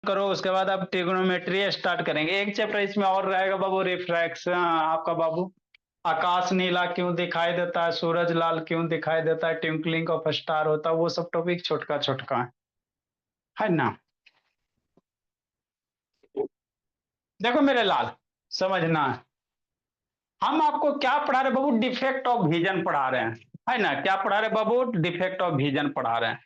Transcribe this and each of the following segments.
करो, उसके बाद आप ट्रिग्नोमेट्री स्टार्ट करेंगे। एक चैप्टर इसमें और रहेगा बाबू, रिफ्रैक्शन आपका बाबू। आकाश नीला क्यों दिखाई देता है, सूरज लाल क्यों दिखाई देता है, ट्विंकलिंग ऑफ स्टार होता है, वो सब टॉपिक छोटका छोटका है ना। देखो मेरे लाल, समझना, हम आपको क्या पढ़ा रहे बाबू, डिफेक्ट ऑफ विजन पढ़ा रहे हैं, है ना। क्या पढ़ा रहे बाबू, डिफेक्ट ऑफ विजन पढ़ा रहे हैं,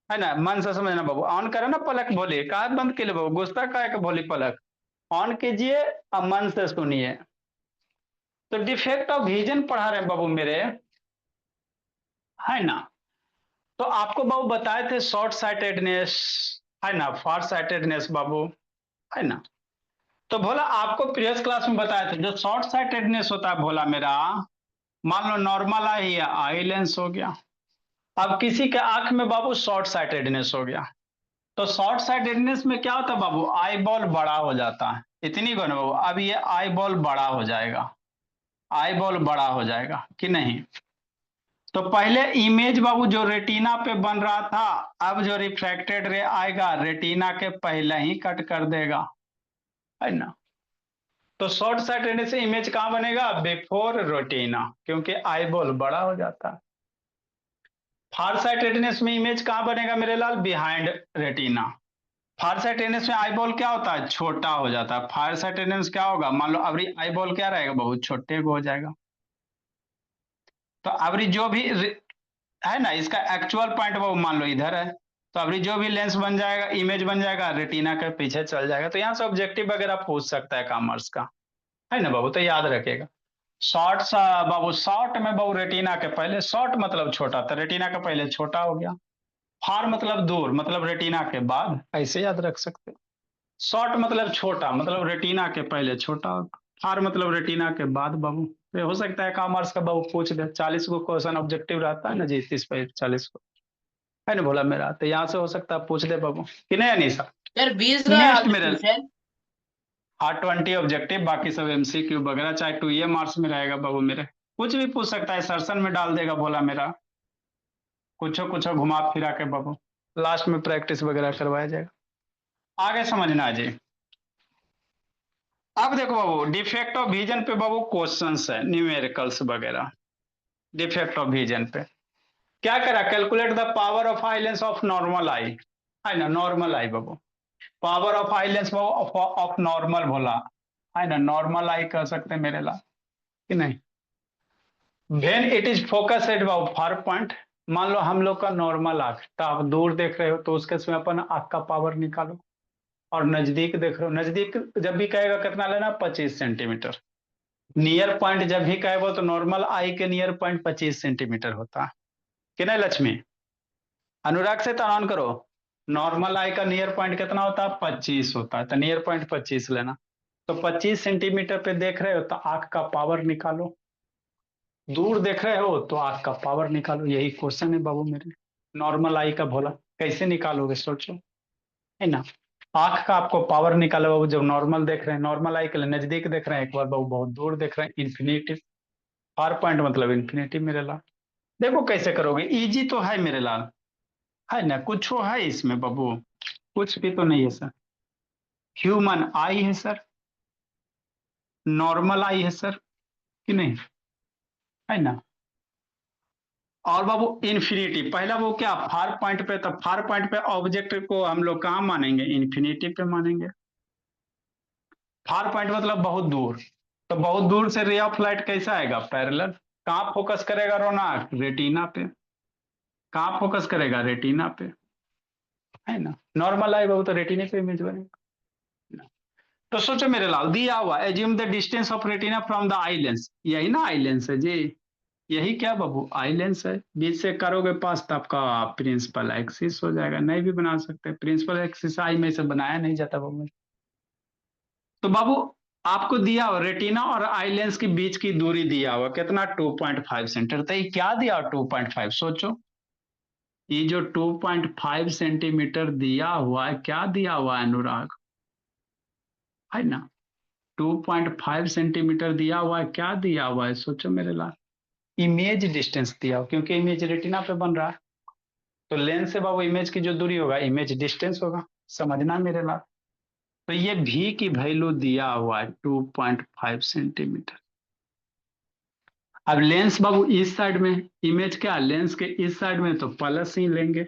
है ना। मन से समझना बाबू। ऑन करे ना पलक भोली, कहा बंद के लिए बाबू, गुस्सा का के भोली पलक ऑन कीजिए, अब मन से सुनिए। तो डिफेक्ट ऑफ विजन पढ़ा रहे हैं बाबू मेरे, है ना। तो आपको बाबू बताए थे शॉर्ट साइटेडनेस, है ना, फार साइटेडनेस बाबू, है ना। तो भोला आपको प्रीवियस क्लास में बताया था, जो शॉर्ट साइटेडनेस होता है भोला मेरा, मान लो नॉर्मल आई या आई लेंस हो गया। अब किसी के आंख में बाबू शॉर्ट साइटेडनेस हो गया, तो शॉर्ट साइटेडनेस में क्या होता है बाबू, आई बॉल बड़ा हो जाता है। इतनी गो ना बाबू, अब ये आई बॉल बड़ा हो जाएगा, आई बॉल बड़ा हो जाएगा कि नहीं। तो पहले इमेज बाबू जो रेटिना पे बन रहा था, अब जो रिफ्रैक्टेड रे आएगा रेटिना के पहले ही कट कर देगा, है ना। तो शॉर्ट साइटेडनेस से इमेज कहां बनेगा, बिफोर रेटिना, क्योंकि आई बॉल बड़ा हो जाता है। फार साइटेडनेस में इमेज कहां बनेगा मेरे लाल, बिहाइंड रेटिना। फार साइटेडनेस में आई बॉल क्या होता है, छोटा हो जाता है। फार साइटेडनेस क्या होगा, मान लो अवरी आई बॉल क्या रहेगा, बहुत छोटे को हो जाएगा। तो अवरी जो भी है ना, इसका एक्चुअल पॉइंट वो मान लो इधर है, तो अभी जो भी लेंस बन जाएगा, इमेज बन जाएगा, रेटिना के पीछे चल जाएगा। तो यहाँ से ऑब्जेक्टिव वगैरह पूछ सकता है कॉमर्स का, है ना बाबू, तो याद रखेगा। शॉर्ट सा बाबू, शॉर्ट में बाबू रेटिना के पहले, शॉर्ट मतलब छोटा, तो रेटिना के पहले छोटा हो गया। फार मतलब दूर, मतलब रेटिना के बाद, ऐसे याद रख सकते हो। शॉर्ट मतलब छोटा, मतलब रेटिना के पहले छोटा होगा। फार मतलब रेटिना के बाद बाबू। तो हो सकता है कॉमर्स का बाबू पूछ दे, 40 को क्वेश्चन ऑब्जेक्टिव रहता है ना जी, 30 पे 40 को, है ना बोला मेरा। तो यहाँ से हो सकता है पूछ दे बाबू कि नहीं अनीसा। सर 20 का नेक्स्ट मेरे, क्वेश्चन। हाँ 20 ऑब्जेक्टिव, बाकी सब एमसीक्यू वगैरह, चाहे 2 मार्क्स में रहेगा बाबू मेरे। कुछ भी पूछ सकता है, सर्सन में डाल देगा बोला मेरा, कुछ कुछ घुमा फिरा के बाबू, लास्ट में प्रैक्टिस वगैरह करवाया जाएगा। आगे समझना जी। अब देखो बाबू, डिफेक्ट ऑफ विजन पे बाबू क्वेश्चंस है, न्यूमेरिकल्स वगैरह। डिफेक्ट ऑफ विजन पे क्या करा, calculate the power of eye lens of normal eye, है ना, नॉर्मल आई बाबू। Power of eye lens of normal बोला, है ना, नॉर्मल आई कह सकते हैं मेरे ला कि नहीं। When it is focus at about far point, मान लो हम लोग का नॉर्मल आंख, तो आप दूर देख रहे हो तो उसके समय अपन आंख का पावर निकालो। और नजदीक देख रहे हो, नजदीक जब भी कहेगा कितना लेना, 25 सेंटीमीटर। नियर पॉइंट जब भी कहेगा तो नॉर्मल आई के नियर पॉइंट 25 सेंटीमीटर होता है कि नहीं लक्ष्मी। अनुराग से तनान करो, नॉर्मल आई का नियर पॉइंट कितना होता है, 25 होता है, तो नियर पॉइंट 25 लेना। तो 25 सेंटीमीटर पे देख रहे हो तो आंख का पावर निकालो, दूर देख रहे हो तो आंख का पावर निकालो। यही क्वेश्चन है बाबू मेरे, नॉर्मल आई का भोला कैसे निकालोगे सोचो, है ना। आंख का आपको पावर निकालो बाबू, जब नॉर्मल देख रहे हैं, नॉर्मल आई के लिए नजदीक देख रहे हैं, एक बार बाबू बहुत दूर देख रहे हैं, इन्फिनिटी। फार पॉइंट मतलब इन्फिनिटी मेरे लाल। देखो कैसे करोगे, इजी तो है मेरे लाल, है ना, कुछ है इसमें बाबू, कुछ भी तो नहीं है सर। ह्यूमन आई है सर, नॉर्मल आई है सर कि नहीं, है ना। और बाबू इन्फिनिटी, पहला वो क्या फार पॉइंट पे, तब फार पॉइंट पे ऑब्जेक्ट को हम लोग कहाँ मानेंगे, इन्फिनिटी पे मानेंगे। फार पॉइंट मतलब बहुत दूर, तो बहुत दूर से रे ऑफ लाइट कैसा आएगा, पैरेलल। कहाँ फोकस करेगा रोनाक, रेटिना पे। कहाँ फोकस करेगा, रेटिना पे, है ना। नॉर्मल आई बाबू तो रेटिना पे इमेज बनेगा। तो सोचो मेरे लाल, दिया हुआ assume the distance of retina from the eye lens, यही ना आई लेंस है जी, यही क्या बाबू आई लेंस है। बीच से करोगे पास तो आपका प्रिंसिपल एक्सिस हो जाएगा, नहीं भी बना सकते, प्रिंसिपल एक्सिस आई में से बनाया नहीं जाता बाबू। तो बाबू आपको दिया हुआ रेटिना और आई लेंस के बीच की दूरी दिया हुआ कितना, 2.5 सेंटीमीटर। तो ये क्या दिया 2.5, सोचो ये जो 2.5 सेंटीमीटर दिया हुआ है, क्या दिया हुआ है अनुराग, है ना। 2.5 सेंटीमीटर दिया हुआ है, क्या दिया हुआ है सोचो मेरे लाल, इमेज डिस्टेंस दिया हो, क्योंकि इमेज रेटिना पे बन रहा है। तो लेंस से बाबू इमेज की जो दूरी होगा, इमेज डिस्टेंस होगा, समझना मेरे लाल। तो ये भी की वैल्यू दिया हुआ है 2.5 सेंटीमीटर। अब लेंस बाबू इस साइड में, इमेज क्या लेंस के इस साइड में, तो प्लस ही लेंगे।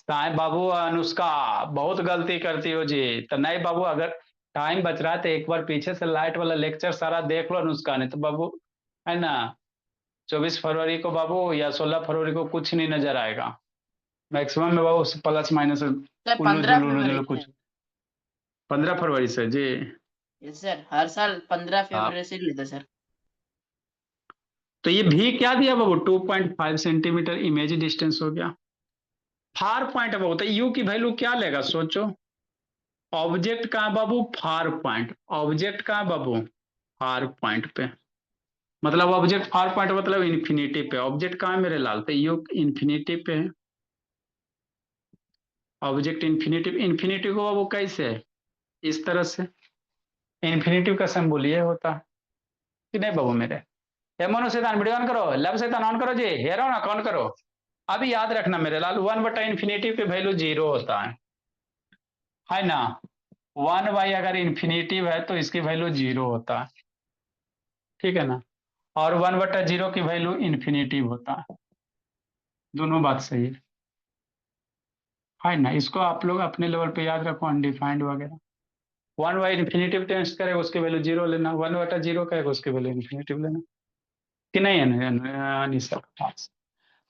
साहेब बाबू अनुष्का बहुत गलती करती हो जी। तो नहीं बाबू, अगर टाइम बच रहा है तो एक बार पीछे से लाइट वाला लेक्चर सारा देख लो अनुष्का, नहीं तो बाबू है ना 24 फरवरी को बाबू या 16 फरवरी को कुछ नहीं नजर आएगा। मैक्सिमम में बाबू प्लस माइनस सर उल्लू 15 जुल्लू उल्लू फरवरी जुल्लू से। कुछ। 15 फरवरी से जी। यस सर, हर साल 15 हाँ, फरवरी से लेते सर। तो ये भी क्या दिया बाबू 2.5 सेंटीमीटर इमेज डिस्टेंस हो गया। फार पॉइंट बाबू, तो यू की वैल्यू क्या लेगा सोचो। ऑब्जेक्ट कहाँ बाबू, फार पॉइंट। ऑब्जेक्ट कहाँ बाबू, फार पॉइंट पे। मतलब ऑब्जेक्ट फार पॉइंट मतलब इन्फिनिटी पे। ऑब्जेक्ट कहाँ है मेरे लाल, तो यू इन्फिनिटी पे है। ऑब्जेक्ट इन्फिनिटी, इन्फिनिटी को बाबू कैसे है, इस तरह से। इन्फिनिटी का सिंबल ये होता है कि नहीं बाबू मेरे। ये मनो शैतान वीडियो ऑन करो, लब शैतान ऑन करो जी, हेरो ना कौन करो। अभी याद रखना मेरे लाल, 1/इन्फिनिटी पे वैल्यू 0 होता है ना। 1/, अगर इन्फिनिटिव है तो इसकी वैल्यू 0 होता है, ठीक है ना। और 1/0 की वैल्यू इन्फिनिटिव होता है। दोनों बात सही है ना। इसको आप लोग अपने लेवल पे याद रखो, अनडिफाइंड वगैरह। 1/इन्फिनिटिव टेंस करेगा उसकी वैल्यू 0 लेना, 1/0 करेगा उसकी वैल्यू इन्फिनिटिव लेना, कि नहीं है नहीं सर।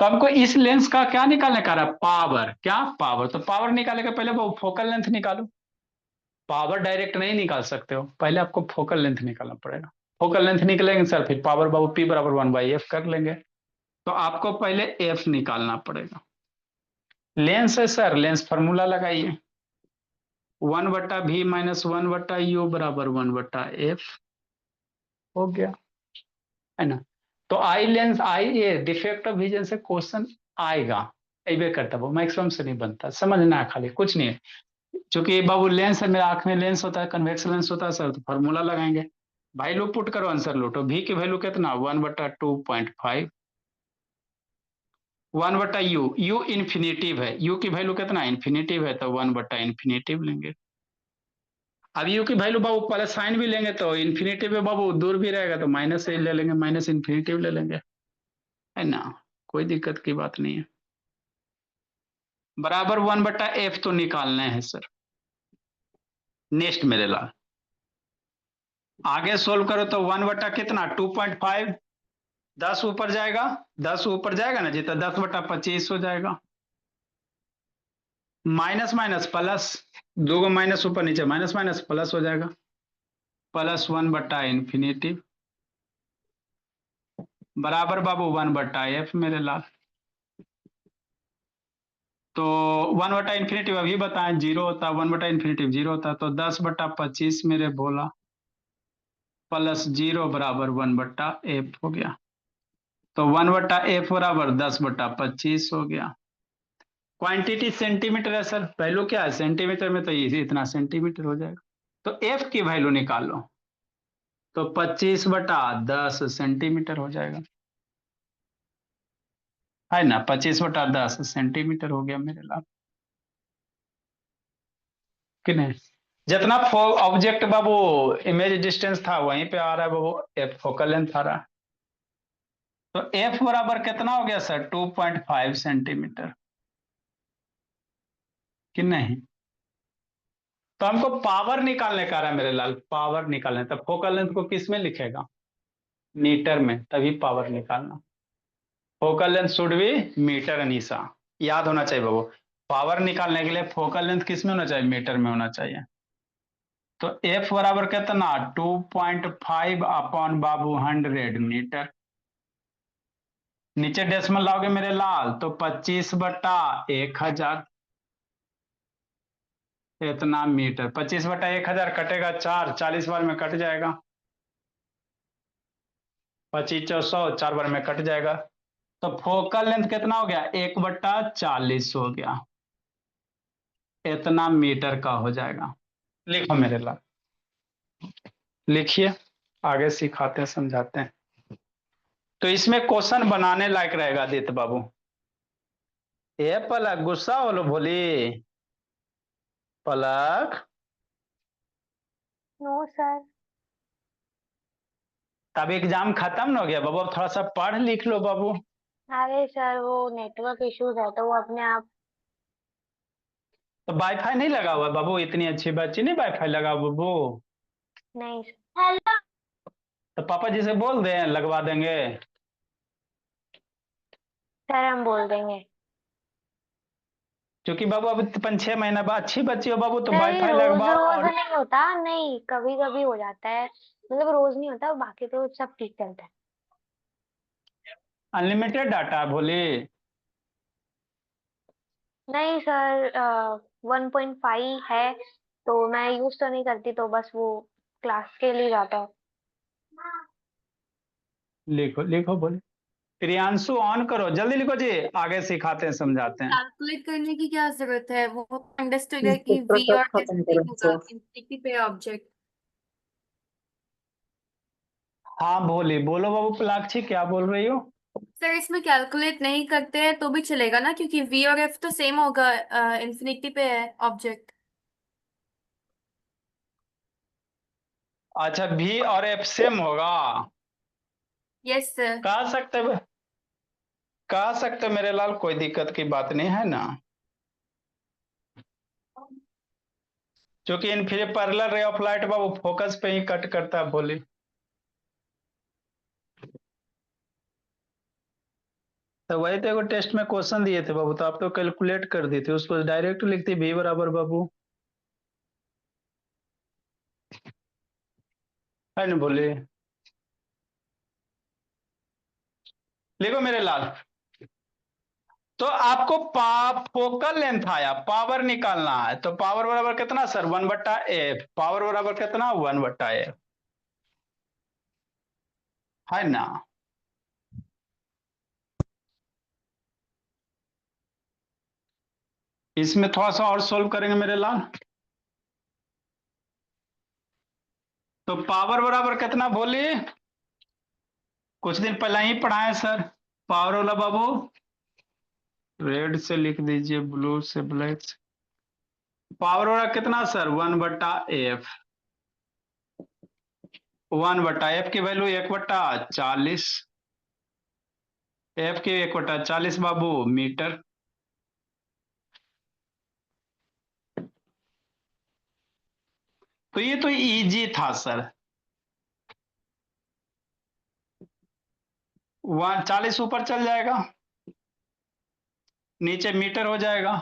तो हमको इस लेंस का क्या निकालने का रहा, पावर। क्या पावर, तो पावर निकालने के पहले वो फोकल लेंथ निकालो। पावर डायरेक्ट नहीं निकाल सकते हो, पहले आपको फोकल लेंथ निकालना पड़ेगा। फोकल लेंथ निकलेंगे सर, फिर पावर बाबू P बराबर 1/f कर लेंगे। तो आपको पहले एफ निकालना पड़ेगा। लेंस है सर, लेंस फॉर्मूला लगाइए। 1/v - 1/u बराबर 1/f हो गया, है ना। तो आई लेंस, आई ये डिफेक्ट ऑफ विजन से क्वेश्चन आएगा, ऐसे करता वो मैक्सिमम से नहीं बनता, समझना है खाली, कुछ नहीं है। चूंकि बाबू लेंस है, मेरा आंख में लेंस होता है, कन्वेक्स लेंस होता है सर, तो फॉर्मूला लगाएंगे। भाई लो पुट करो आंसर लो, तो भी की वैल्यू कितना 1/2.5। 1/u, यू इन्फिनेटिव है, यू की वैल्यू कितना इन्फिनेटिव है, तो 1/इन्फिनेटिव लेंगे। अब यू की वैल्यू बाबू प्लस साइन भी लेंगे तो इन्फिनेटिव है बाबू, दूर भी रहेगा तो माइनस से ले लेंगे, माइनस इन्फिनेटिव ले लेंगे, है ना। कोई दिक्कत की बात नहीं है। बराबर 1/f तो निकालना है सर। नेक्स्ट मेरे लाल, आगे सोल्व करो तो 1/कितना 2.5, 10 ऊपर जाएगा, 10 ऊपर जाएगा ना जी, तो 10/25 हो जाएगा। माइनस माइनस प्लस, दो गो माइनस ऊपर नीचे, माइनस माइनस प्लस हो जाएगा, +1/इन्फिनेटिव बराबर बाबू 1/f मेरे लाल। तो 1/इन्फिनेटिव अभी बताएं 0 होता, 1/इन्फिनेटिव 0 होता, तो 10/25 मेरे बोला +0 बराबर 1/f हो गया। तो 1/f बराबर 10/25 हो गया। क्वांटिटी सेंटीमीटर है सर, वैल्यू क्या है सेंटीमीटर में, तो ये इतना सेंटीमीटर हो जाएगा। तो एफ की वैल्यू निकाल लो, तो 25/10 सेंटीमीटर हो जाएगा, है ना। 25/10 सेंटीमीटर हो गया मेरे लाभ, कि नहीं। जितना ऑब्जेक्ट बाबू इमेज डिस्टेंस था वहीं पे आ रहा है बाबू, एफ फोकल लेंथ आ रहा है। तो एफ बराबर कितना हो गया सर 2.5 सेंटीमीटर, कि नहीं। तो हमको पावर निकालने का रहा है मेरे लाल, पावर निकालने, तो फोकल लेंथ को किस में लिखेगा, मीटर में, तभी पावर निकालना। Focal length should be metre अनीसा, याद होना चाहिए बाबू। पावर निकालने के लिए फोकल लेंथ किस में होना चाहिए, मीटर में होना चाहिए। तो एफ बराबर कितना 2.5 अपॉन बाबू 100 मीटर। नीचे डेसिमल लाओगे मेरे लाल, तो 25/1000 इतना मीटर। 25/1000 कटेगा 4, 40 बार में कट जाएगा, 25 100 4 बार में कट जाएगा। तो फोकल लेंथ कितना हो गया 1/40 हो गया, इतना मीटर का हो जाएगा। लिखो मेरे लाल, लिखिए, आगे सिखाते हैं समझाते हैं। तो इसमें क्वेश्चन बनाने लायक रहेगा आदित्य बाबू। ए पलक गुस्सा हो लो भोली, पलक नो सर। तब एग्जाम खत्म न हो गया बाबू, अब थोड़ा सा पढ़ लिख लो बाबू। अरे सर वो नेटवर्क इश्यूज है तो वो अपने आप। तो वाईफाई नहीं लगा हुआ है बाबू? इतनी अच्छी बच्ची नहीं वाईफाई लगा हुआ बाबू? नहीं सर। तो पापा जी से बोल दें, लगवा देंगे। सर हम बोल देंगे। क्योंकि बाबू अभी 5-6 महीना बाद अच्छी बच्ची हो बाबू, तो सर ये वाईफाई रोज लगवाओ रोज और नहीं होता, नहीं कभी कभी हो जाता है, मतलब रोज नहीं होता, बाकी तो सब ठीक चलता है। अनलिमिटेड डाटा बोली। नहीं सर 1.5 है, तो मैं यूज तो नहीं करती, तो बस वो क्लास के लिए जाता है। लिखो लिखो बोले। प्रियांशु ऑन करो, जल्दी लिखो जी, आगे सिखाते हैं समझाते हैं। कैलकुलेट करने की क्या जरूरत है, वो अंडरस्टूड है कि पेपर वी कब और एफ खत्म नहीं करें होगा सर? इनफिनिटी पे ऑब्जेक्ट। हाँ बोली, बोलो बाबू पलाक्षी, क्या बोल रही हो? सर इसमें कैलकुलेट नहीं करते हैं तो भी चलेगा ना, क्योंकि वी और एफ तो सेम होगा, इन्फिनिटी पे है ऑब्जेक्ट। अच्छा, भी और एफ सेम होगा? Yes sir. कह सकते मेरे लाल, कोई दिक्कत की बात नहीं है ना। क्योंकि infinite parallel ray of light Babu focus पे ही कट करता है बोली। तो वही तो एगो टेस्ट में क्वेश्चन दिए थे बाबू, तो आप तो कैलकुलेट कर दी थी उसको, डायरेक्ट लिखती भी बराबर बाबू, है ना बोले। लिखो मेरे लाल। तो आपको फोकल लेंथ आया, पावर निकालना है, तो पावर बराबर कितना सर? 1/f। पावर बराबर कितना? 1/f, है ना। इसमें थोड़ा सा और सोल्व करेंगे मेरे लाल। तो पावर बराबर कितना बोली? कुछ दिन पहले ही पढ़ाए सर। पावर वाला बाबू रेड से लिख दीजिए, ब्लू से ब्लैक से। पावर वाला कितना सर? 1/f। 1/f की वैल्यू 1/40। एफ की 1/40 बाबू मीटर। तो ये तो इजी था सर। 140 ऊपर चल जाएगा, नीचे मीटर हो जाएगा।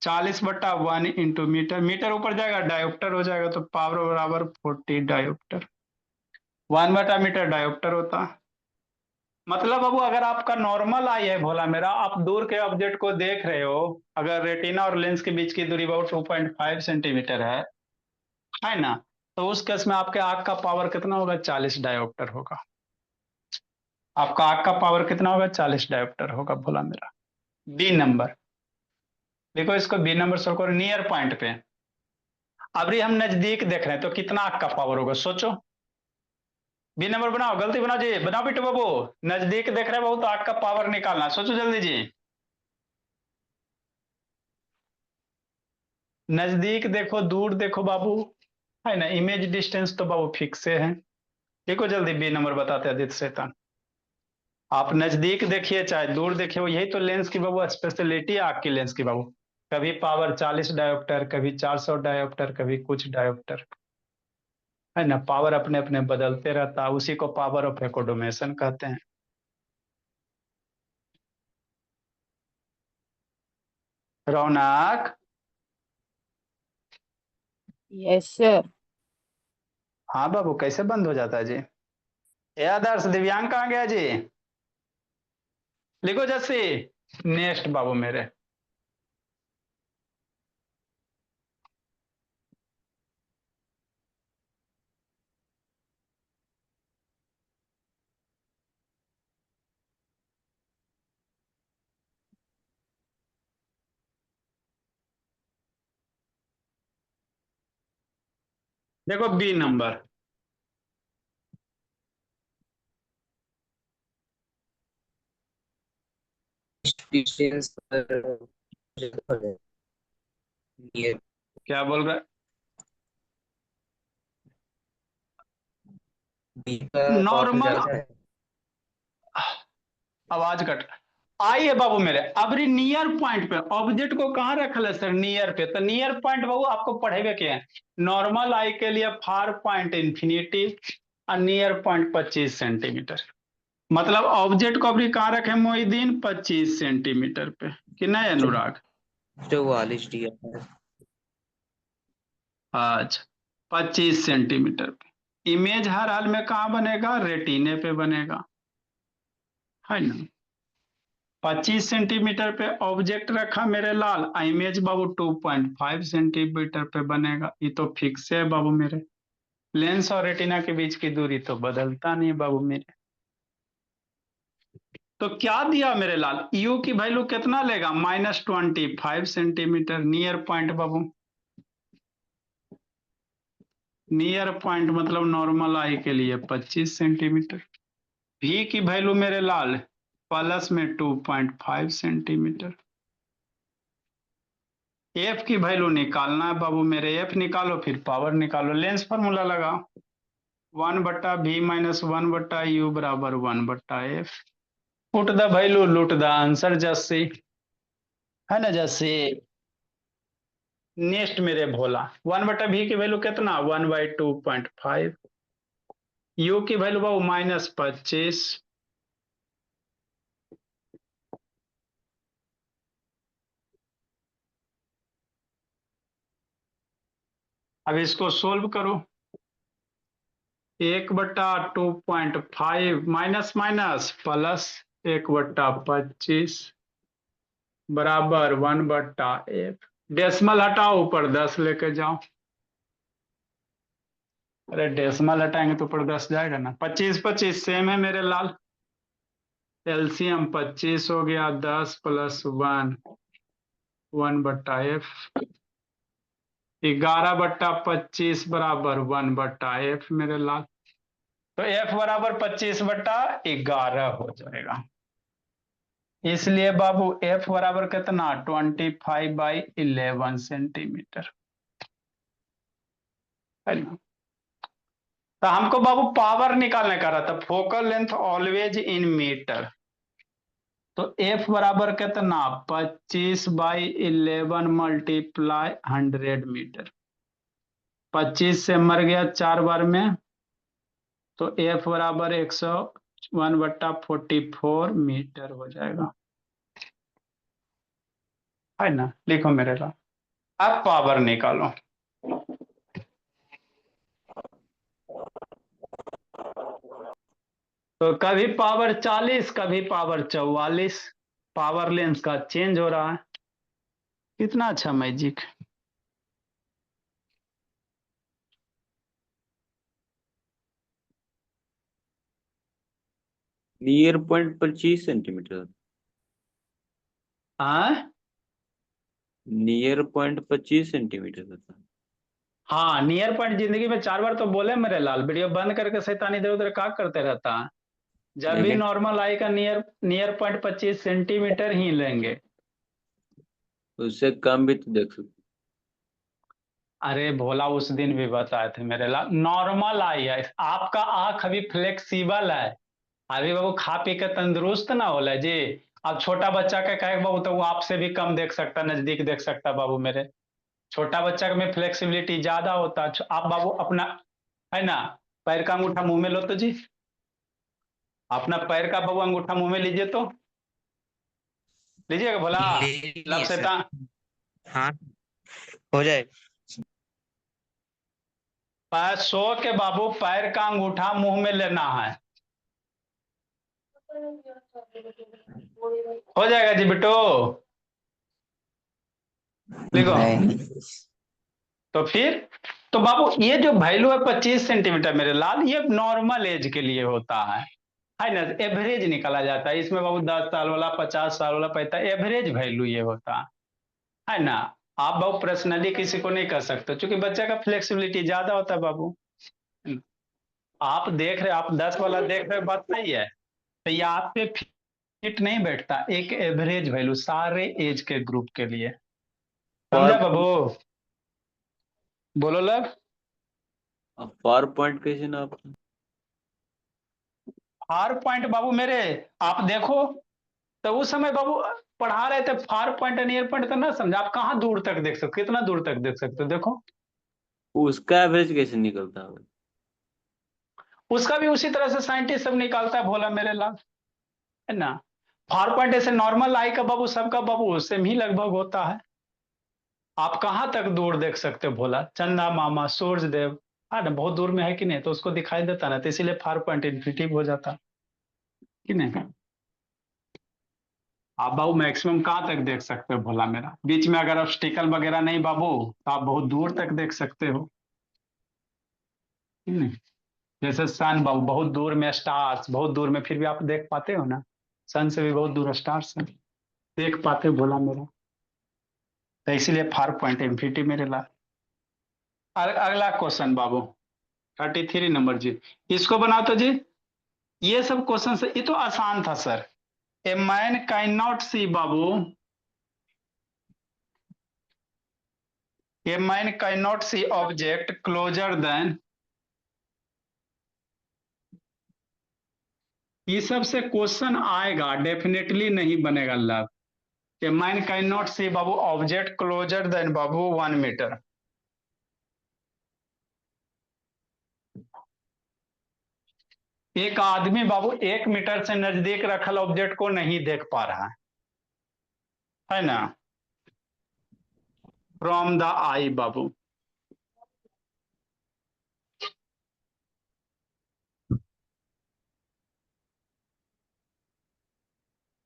40/1 इंटू मीटर, मीटर ऊपर जाएगा डायोप्टर हो जाएगा, तो पावर बराबर 40 डायोप्टर। 1/मीटर डायोप्टर होता। मतलब बाबू अगर आपका नॉर्मल आई है भोला मेरा, आप दूर के ऑब्जेक्ट को देख रहे हो, अगर रेटिना और लेंस के बीच की दूरी बहुत 2.5 सेंटीमीटर है ना, तो उस केस में आपके आंख का पावर कितना होगा? 40 डायोप्टर होगा। आपका आंख का पावर कितना होगा? 40 डायोप्टर होगा भोला मेरा। B number. देखो इसको बी नंबर सोल्व करो नियर पॉइंट पे। अभी हम नजदीक देख रहे हैं तो कितना आंख का पावर होगा सोचो। बी नंबर बनाओ, गलती बनाओ जी, बनाओ बिट्टू बाबू। नजदीक देख रहे हैं बाबू, तो आंख का पावर निकालना, सोचो जल्दी जी। नजदीक देखो, दूर देखो बाबू, है ना। इमेज डिस्टेंस तो बाबू फिक्स है। देखो जल्दी बी नंबर बताते हैं आदित्य शैतान। आप नजदीक देखिए चाहे दूर देखिए, यही तो लेंस की बाबू स्पेशलिटी है आंख की लेंस की बाबू। कभी पावर 40 डायोप्टर, कभी 400 डायोप्टर, कभी कुछ डायोप्टर, है ना। पावर अपने अपने बदलते रहता है, उसी को पावर ऑफ एकोडोमेशन कहते हैं। रौनक। Yes sir. हाँ बाबू, कैसे बंद हो जाता है जी? ए आदर्श, दिव्यांग कहाँ गया जी? लिखो जस्सी। नेक्स्ट बाबू मेरे। देखो बी नंबर। डिस्टेंस ये क्या बोल रहा है? बी का power नॉर्मल, ज्यादा है। आवाज कट। आइए बाबू मेरे, अब नियर पॉइंट पे ऑब्जेक्ट को कहाँ रखल है सर? नियर पे। तो नियर पॉइंट बाबू आपको पढ़ेगा क्या है? नॉर्मल आई के लिए फार पॉइंट इंफिनिटी और नियर पॉइंट 25 सेंटीमीटर। मतलब ऑब्जेक्ट को अभी कहाँ रखे मोहिदीन? 25 सेंटीमीटर पे, कि नहीं अनुराग? 44 दिया है। अच्छा, 25 सेंटीमीटर पे। इमेज हर हाल में कहाँ बनेगा? रेटिने पे बनेगा, है ना? 25 सेंटीमीटर पे ऑब्जेक्ट रखा मेरे लाल, इमेज बाबू 2.5 सेंटीमीटर पे बनेगा। ये तो फिक्स है बाबू मेरे। लेंस और रेटिना के बीच की दूरी तो बदलता नहीं है बाबू मेरे। तो क्या दिया मेरे लाल? यू की वैल्यू कितना लेगा? -25 सेंटीमीटर। नियर पॉइंट बाबू, नियर पॉइंट मतलब नॉर्मल आई के लिए 25 सेंटीमीटर। भी की वैल्यू मेरे लाल प्लस में 2.5 सेंटीमीटर। एफ की वैल्यू निकालना है बाबू मेरे। एफ निकालो, फिर पावर निकालो। लेंस फार्मूला लगा, 1/v-1/u बराबर 1/f। पुट द वैल्यू, लुट द आंसर, जैसे है ना, जैसे। नेक्स्ट मेरे भोला, 1/v की वैल्यू कितना? 1/2.5। यू की वैल्यू बाबू -25। अब इसको सोल्व करो। 1/2.5 माइनस माइनस प्लस 1/25 बराबर 1/f। डेसिमल हटाओ, ऊपर 10 लेके जाओ। अरे डेसिमल हटाएंगे तो ऊपर 10 जाएगा ना। 25-25 सेम है मेरे लाल। एलसीएम 25 हो गया, 10 + 1 1/f। 11/25 बराबर 1/f मेरे लाल। तो f बराबर 25/11 हो जाएगा। इसलिए बाबू f बराबर कितना? 25/11 सेंटीमीटर, है ना? तो हमको बाबू पावर निकालने का रहा था। Focal length always in metre. तो f बराबर कितना? 25/11 मल्टीप्लाई 100 मीटर। 25 से मर गया 4 बार में, तो f बराबर 101/44 मीटर हो जाएगा, है ना? लिखो मेरे ला। अब पावर निकालो। तो कभी पावर 40, कभी पावर 44। पावर लेंस का चेंज हो रहा है। कितना अच्छा मैजिक। Near point 25 centimetre. हाँ नियर पॉइंट 25 सेंटीमीटर था। हाँ, नियर पॉइंट जिंदगी में 4 बार तो बोले मेरे लाल। वीडियो बंद करके शैतानी इधर उधर का करते रहता है। जब भी लेकिन नॉर्मल आई का नियर नियर पॉइंट 25 सेंटीमीटर ही लेंगे। उससे कम भी तो देख सकते। अरे भोला, उस दिन भी बताए थे मेरे लाल, नॉर्मल आई है। आपका आंख अभी फ्लेक्सिबल है। अभी बाबू खा पी के तंदुरुस्त ना होला जी। अब छोटा बच्चा का कहे बाबू, तो वो आपसे भी कम देख सकता, नजदीक देख सकता बाबू मेरे। छोटा बच्चा में फ्लेक्सिबिलिटी ज्यादा होता है। आप बाबू अपना, है ना, पैर का अंगूठा मुंह में लो तो जी। अपना पैर का बाबू अंगूठा मुंह में लीजिए तो। लीजिएगा भोला। ले लब लिए सर। शैतान। हाँ, हो जाए। पैर सो के बाबू पैर का अंगूठा मुंह में लेना है। हो जाएगा जी बेटो। लिखो। नहीं। तो फिर, तो बाबू ये जो वैल्यू है 25 सेंटीमीटर मेरे लाल, ये नॉर्मल एज के लिए होता है ना? एवरेज निकाला जाता है इसमें बाबू। 10 साल वाला, 50 साल वाला, 45, एवरेज वैल्यू ये होता है ना? आप बाबू पर्सनली किसी को नहीं कर सकते, क्योंकि बच्चे का फ्लेक्सिबिलिटी ज्यादा होता है बाबू। आप देख रहे, आप 10 वाला देख रहे, बात सही है। तो ये आप पे फिट नहीं बैठता। एक एवरेज वैल्यू सारे एज के ग्रुप के लिए। समझा बाबू? बोलो लब। पावर पॉइंट कैसे ना आप फार पॉइंट बाबू मेरे आप देखो, तो उस समय बाबू पढ़ा रहे थे फार पॉइंट और नियर पॉइंट, तो ना समझा आप कहाँ दूर तक देख सकते हो, कितना दूर तक देख सकते हो, देखो उसका एवरेज कैसे निकलता है? उसका भी उसी तरह से साइंटिस्ट सब निकालता है भोला मेरे लाल, है ना। फार पॉइंट ऐसे नॉर्मल आई का बाबू सबका बाबू सेम ही लगभग होता है। आप कहाँ तक दूर देख सकते हो भोला, चंदा मामा सूर्य देव, हाँ ना, बहुत दूर में है कि नहीं, तो उसको दिखाई देता ना, तो इसीलिए फार पॉइंट इन्फिनिटिव हो जाता कि नहीं। आप बाबू मैक्सिमम कहाँ तक देख सकते हो भोला मेरा, बीच में अगर ऑब्स्टिकल वगैरह नहीं बाबू तो आप बहुत दूर तक देख सकते हो कि नहीं। जैसे सन बाबू बहुत दूर में, स्टार्स बहुत दूर में, फिर भी आप देख पाते हो ना, सन से भी बहुत दूर स्टार्स है, देख पाते हो भोला मेरा, तो इसीलिए फार पॉइंट इन्फिनिटी मेरे ला। अगला क्वेश्चन बाबू 33 नंबर जी, इसको बनाओ तो जी। ये सब क्वेश्चन से ये तो आसान था sir. A man can not see बाबू, a man can not see object closer than, ये सब से क्वेश्चन आएगा, डेफिनेटली नहीं बनेगा लव। A man can not see बाबू ऑब्जेक्ट क्लोजर देन बाबू 1 मीटर। एक आदमी बाबू 1 मीटर से नजदीक रखल ऑब्जेक्ट को नहीं देख पा रहा है ना, फ्रॉम द आई बाबू।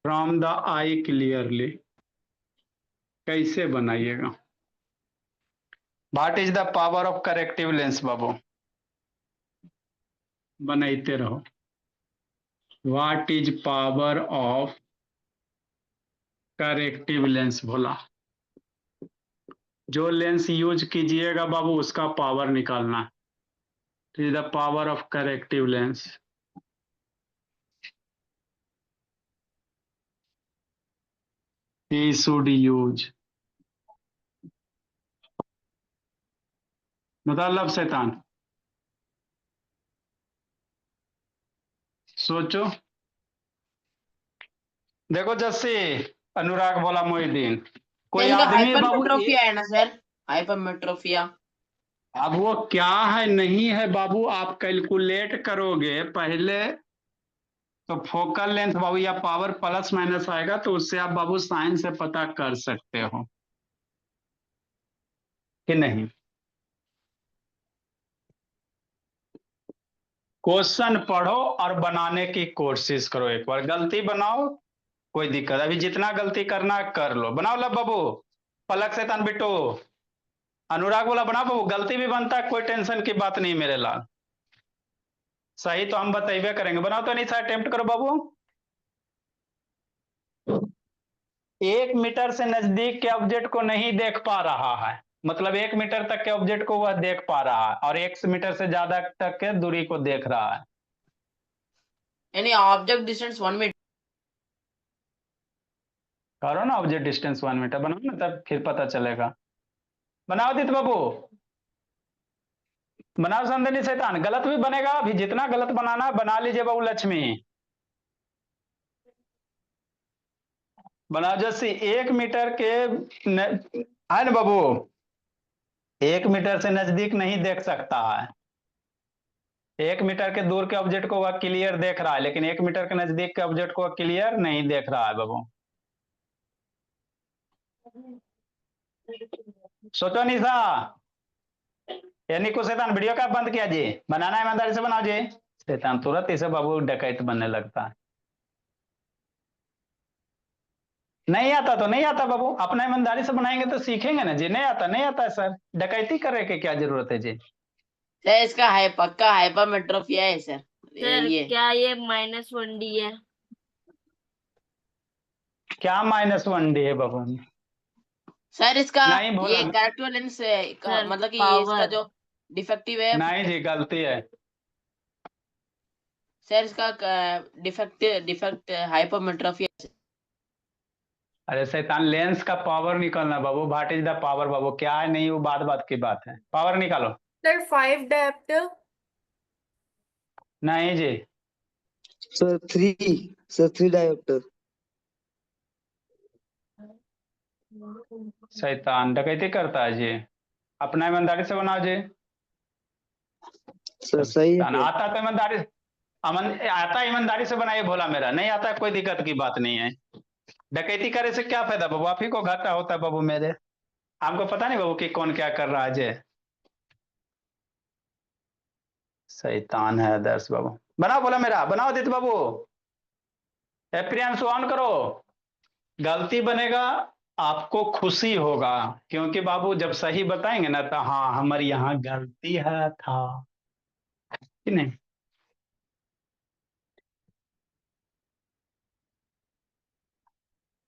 फ्रॉम द आई क्लियरली कैसे बनाइएगा, what is the power of corrective lens बाबू, बनाते रहो। What is power of corrective lens भोला, जो लेंस यूज कीजिएगा बाबू उसका पावर निकालना, is the power of corrective lens. He should use, मतलब शैतान, सोचो। देखो जैसे अनुराग बोला मोहिदीन, कोई इनका आदमी बाबू हाइपरमेट्रोपिया है ना सर, हाइपरमेट्रोपिया। अब वो क्या है नहीं है बाबू, आप कैलकुलेट करोगे पहले तो फोकल लेंथ बाबू या पावर प्लस माइनस आएगा, तो उससे आप बाबू साइन से पता कर सकते हो कि नहीं। क्वेश्चन पढ़ो और बनाने की कोशिश करो, एक बार गलती बनाओ कोई दिक्कत, अभी जितना गलती करना कर लो, बनाओ लब बाबू। पलक शैतान बिट्टू, अनुराग बोला बनाओ बाबू, गलती भी बनता है कोई टेंशन की बात नहीं मेरे लाल, सही तो हम बतेबे करेंगे, बनाओ तो नहीं सर, अटेम्प्ट करो बाबू। 1 मीटर से नजदीक के ऑब्जेक्ट को नहीं देख पा रहा है, मतलब 1 मीटर तक के ऑब्जेक्ट को वह देख पा रहा है, और 1 मीटर से ज्यादा तक के दूरी को देख रहा है। यानी ऑब्जेक्ट डिस्टेंस 1 मीटर। करो ना ऑब्जेक्ट डिस्टेंस 1 मीटर, बनाओ ना तब फिर पता चलेगा। बनाओ दित बाबू, बनाओ समझनी शैतान, गलत भी बनेगा, अभी जितना गलत बनाना बना लीजिए बाबू लक्ष्मी। बनाओ जैसे 1 मीटर के है ना बाबू, 1 मीटर से नजदीक नहीं देख सकता है, 1 मीटर के दूर के ऑब्जेक्ट को वह क्लियर देख रहा है, लेकिन 1 मीटर के नजदीक के ऑब्जेक्ट को वह क्लियर नहीं देख रहा है बाबू। सोचो निशा, यानी को शैतान वीडियो का बंद किया जी, बनाना ईमानदारी से बनाओ जी। शैतान तुरंत इसे बाबू डकैत बनने लगता है। नहीं आता तो नहीं आता बाबू, अपना ईमानदारी से बनाएंगे तो सीखेंगे ना जी, नहीं आता नहीं आता है सर, डकैती करने की क्या जरूरत है जी। सर इसका है पक्का हाइपरमेट्रोपिया है सर। सर ये क्या ये -1D है? क्या -1D है बाबू, सर इसका नहीं बोला ये ना। करेक्टिव लेंस सर मतलब कि ये इसका पावर जो डिफेक्टिव है नहीं जी गलती है। सर, इसका डिफेक्ट हाइपरमेट्रोपिया। अरे शैतान लेंस का पावर निकालना बाबू, व्हाट इज द पावर बाबू, क्या है नहीं वो बात बात की बात है, पावर निकालो। Sir 5 dioptre. नहीं जी, सर 3 डायोप्टर। शैतान डकैती करता है जी। अपना ईमानदारी से बनाओ जी। सर सही है शैतान सर। आता तो ईमानदारी आता ईमानदारी से बनाइए भोला मेरा, नहीं आता कोई दिक्कत की बात नहीं है। डकैती करे से क्या फायदा बाबू, आप ही को घाटा होता है बाबू मेरे। हमको पता नहीं बाबू कि कौन क्या कर रहा है जी। शैतान है आदर्श बाबू। बनाओ भोला मेरा, बनाओ दित बाबू। प्रियांशु ऑन करो। गलती बनेगा आपको खुशी होगा, क्योंकि बाबू जब सही बताएंगे ना तो हाँ हमारी यहाँ गलती है था कि नहीं।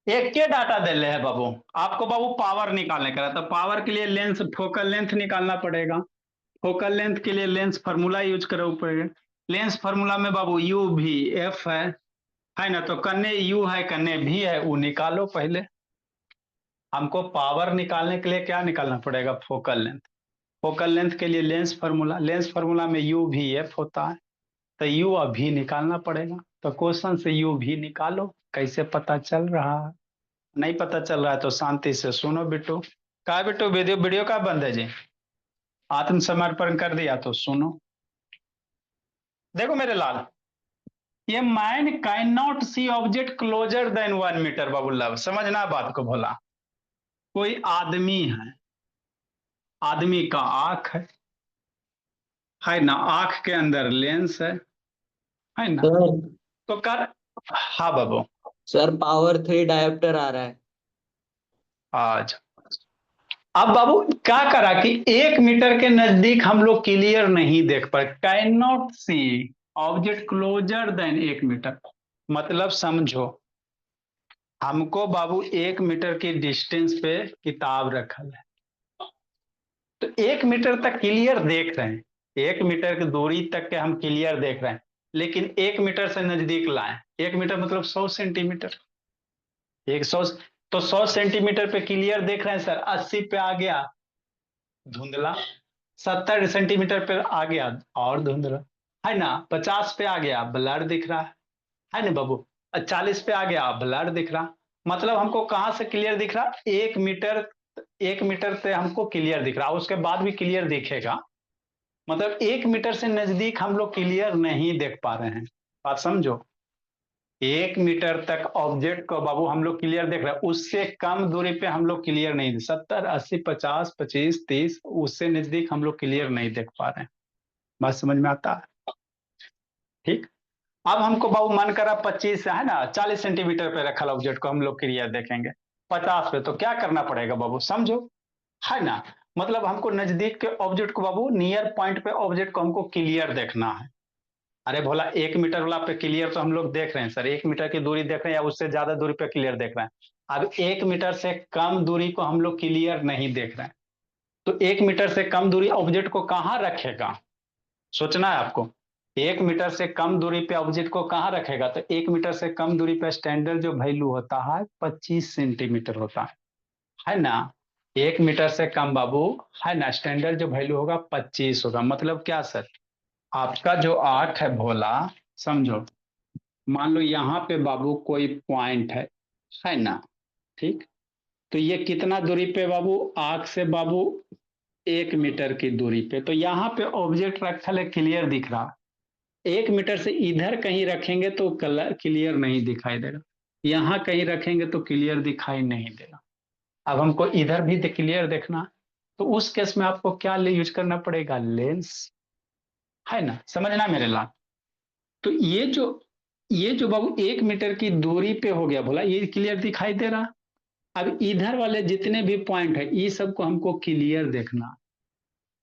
एक के डाटा दे रहे हैं बाबू आपको, बाबू पावर निकालने का है, तो पावर के लिए लेंस फोकल लेंथ निकालना पड़ेगा। फोकल लेंथ के लिए लेंस फार्मूला यूज करो पड़ेगा। लेंस फार्मूला में बाबू यू भी एफ है ना, तो कन्ने यू है कन्ने भी है, वो निकालो पहले। हमको पावर निकालने के लिए क्या निकालना पड़ेगा, फोकल लेंथ। फोकल लेंथ के लिए लेंस फार्मूला, लेंस फार्मूला में यू भी एफ होता है, तो यू अभी निकालना पड़ेगा। तो क्वेश्चन से यू भी निकालो। कैसे पता चल रहा है, नहीं पता चल रहा है तो शांति से सुनो बिट्टू। कहा बिट्टू, वीडियो वीडियो का बंद है जी, आत्मसमर्पण कर दिया तो सुनो। देखो मेरे लाल, ये mind can not see object closer than 1 metre बाबूल्ला, समझना बात को भोला। कोई आदमी है, आदमी का आंख है ना, आंख के अंदर लेंस है ना, सर तो कर। हाँ बाबू सर पावर 3 डायोप्टर आ रहा है। आज अब बाबू क्या करा कि 1 मीटर के नजदीक हम लोग क्लियर नहीं देख पाए, can not see object closer than 1 metre. मतलब समझो, हमको बाबू 1 मीटर की डिस्टेंस पे किताब रखल है, तो 1 मीटर तक क्लियर देख रहे हैं, 1 मीटर की दूरी तक के हम क्लियर देख रहे हैं, लेकिन 1 मीटर से नजदीक लाए। 1 मीटर मतलब 100 सेंटीमीटर, 100, तो 100 सेंटीमीटर पे क्लियर देख रहे हैं सर। 80 पे आ गया धुंधला, 70 सेंटीमीटर पे आ गया और धुंधला, है ना। 50 पे आ गया ब्लर दिख रहा है ना बाबू। 40 पे आ गया ब्लर दिख रहा। मतलब हमको कहां से क्लियर दिख रहा, 1 मीटर, 1 मीटर से हमको क्लियर दिख रहा, उसके बाद भी क्लियर दिखेगा। मतलब 1 मीटर से नजदीक हम लोग क्लियर नहीं देख पा रहे हैं, बात समझो। 1 मीटर तक ऑब्जेक्ट को बाबू हम लोग क्लियर देख रहे हैं, उससे कम दूरी पे हम लोग क्लियर नहीं, 70, 80, 50, 25, 30, उससे नजदीक हम लोग क्लियर नहीं देख पा रहे हैं। बात समझ में आता है, ठीक। अब हमको बाबू मन करा 25 है ना, 40 सेंटीमीटर पे रखा ऑब्जेक्ट को हम लोग क्लियर देखेंगे, 50 पे, तो क्या करना पड़ेगा बाबू समझो, है ना। मतलब हमको नजदीक के ऑब्जेक्ट को बाबू, नियर पॉइंट पे ऑब्जेक्ट को हमको क्लियर देखना है। अरे भोला 1 मीटर वाला पे क्लियर तो हम लोग देख रहे हैं सर, 1 मीटर की दूरी देख रहे हैं या उससे ज्यादा दूरी पे क्लियर देख रहे हैं। अब 1 मीटर से कम दूरी को हम लोग क्लियर नहीं देख रहे हैं, तो 1 मीटर से कम दूरी ऑब्जेक्ट को कहाँ रखेगा, सोचना है आपको। 1 मीटर से कम दूरी पे ऑब्जेक्ट को कहाँ रखेगा, तो 1 मीटर से कम दूरी पे स्टैंडर्ड जो वैल्यू होता है 25 सेंटीमीटर होता है ना। 1 मीटर से कम बाबू, है ना, स्टैंडर्ड जो वैल्यू होगा 25 होगा। मतलब क्या सर, आपका जो आंख है भोला, समझो, मान लो यहाँ पे बाबू कोई पॉइंट है ना, ठीक। तो ये कितना दूरी पे बाबू, आंख से बाबू 1 मीटर की दूरी पे, तो यहाँ पे ऑब्जेक्ट रखा है क्लियर दिख रहा। 1 मीटर से इधर कहीं रखेंगे तो कलर क्लियर नहीं दिखाई देगा, यहाँ कहीं रखेंगे तो क्लियर दिखाई नहीं देगा। अब हमको इधर भी क्लियर देखना, तो उस केस में आपको क्या यूज करना पड़ेगा, लेंस, है ना, समझना मेरे लाल। तो ये जो बाबू 1 मीटर की दूरी पे हो गया बोला, ये क्लियर दिखाई दे रहा। अब इधर वाले जितने भी पॉइंट है, ये सबको हमको क्लियर देखना,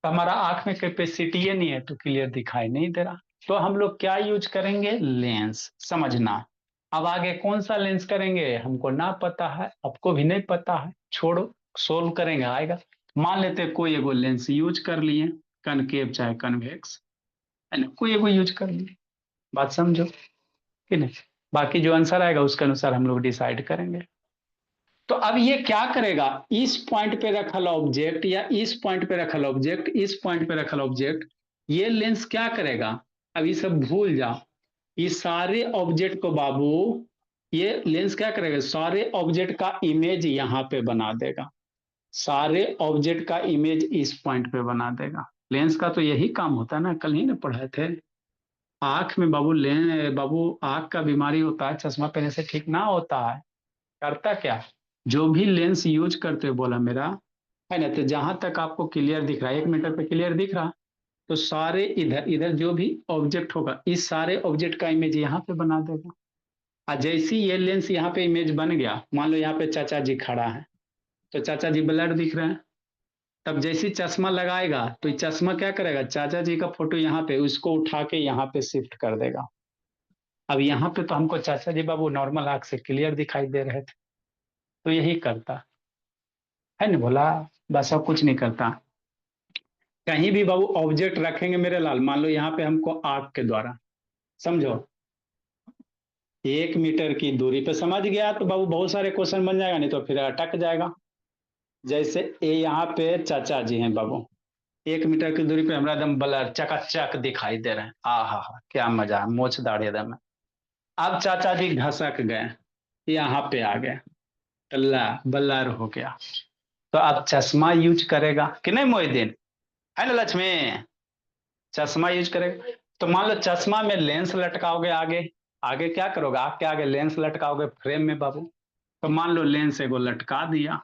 तो हमारा आंख में कैपेसिटी ही नहीं है तो क्लियर दिखाई नहीं दे रहा। तो हम लोग क्या यूज करेंगे, लेंस, समझना। अब आगे कौन सा लेंस करेंगे हमको ना पता है, आपको भी नहीं पता है, छोड़ो, सोल्व करेंगे आएगा। मान लेते कोई एगो लेंस यूज कर लिए, कनकेव चाहे कन्वेक्स, है ना, कोई एगो यूज कर लिए, बात समझो कि नहीं। बाकी जो आंसर आएगा उसके अनुसार हम लोग डिसाइड करेंगे। तो अब ये क्या करेगा, इस पॉइंट पे रखल ऑब्जेक्ट या इस पॉइंट पे रखल ऑब्जेक्ट, इस पॉइंट पे रखल ऑब्जेक्ट, ये लेंस क्या करेगा, अब ये सब भूल जाओ। इस सारे ऑब्जेक्ट को बाबू ये लेंस क्या करेगा, सारे ऑब्जेक्ट का इमेज यहाँ पे बना देगा, सारे ऑब्जेक्ट का इमेज इस पॉइंट पे बना देगा। लेंस का तो यही काम होता है ना, कल ही ना पढ़े थे। आंख में बाबू बाबू आंख का बीमारी होता है, चश्मा पहनने से ठीक ना होता है। करता क्या, जो भी लेंस यूज करते हो बोला मेरा, है ना, तो जहां तक आपको क्लियर दिख रहा है, 1 मीटर पे क्लियर दिख रहा, तो सारे इधर इधर जो भी ऑब्जेक्ट होगा, इस सारे ऑब्जेक्ट का इमेज यहाँ पे बना देगा। और जैसे ही ये लेंस यहाँ पे इमेज बन गया, मान लो यहाँ पे चाचा जी खड़ा है, तो चाचा जी ब्लर दिख रहे हैं, तब जैसे ही चश्मा लगाएगा तो ये चश्मा क्या करेगा, चाचा जी का फोटो यहाँ पे, उसको उठा के यहाँ पे शिफ्ट कर देगा। अब यहाँ पे तो हमको चाचा जी बाबू नॉर्मल आंख से क्लियर दिखाई दे रहे थे, तो यही करता है ना बोला, बस अब कुछ नहीं करता। कहीं भी बाबू ऑब्जेक्ट रखेंगे मेरे लाल, मान लो यहाँ पे हमको आंख के द्वारा, समझो 1 मीटर की दूरी पे, समझ गया तो बाबू बहुत सारे क्वेश्चन बन जाएगा, नहीं तो फिर अटक जाएगा। जैसे ये यहाँ पे चाचा जी हैं बाबू, 1 मीटर की दूरी पे हमारा एकदम ब्लर चकाचक दिखाई दे रहे हैं, हा क्या मजा है, मोछ दाढ़ी एकदम। अब चाचा जी घसक गए, यहाँ पे आ गए, अल्लाह ब्लर हो गया, तो अब चश्मा यूज करेगा कि नहीं मोहिद्दीन, है ना लक्ष्मी, चश्मा यूज करेगा। तो मान लो चश्मा में लेंस लटकाओगे आगे, आगे क्या करोगे, आपके आगे लेंस लटकाओगे फ्रेम में बाबू, तो मान लो लेंस एगो लटका दिया,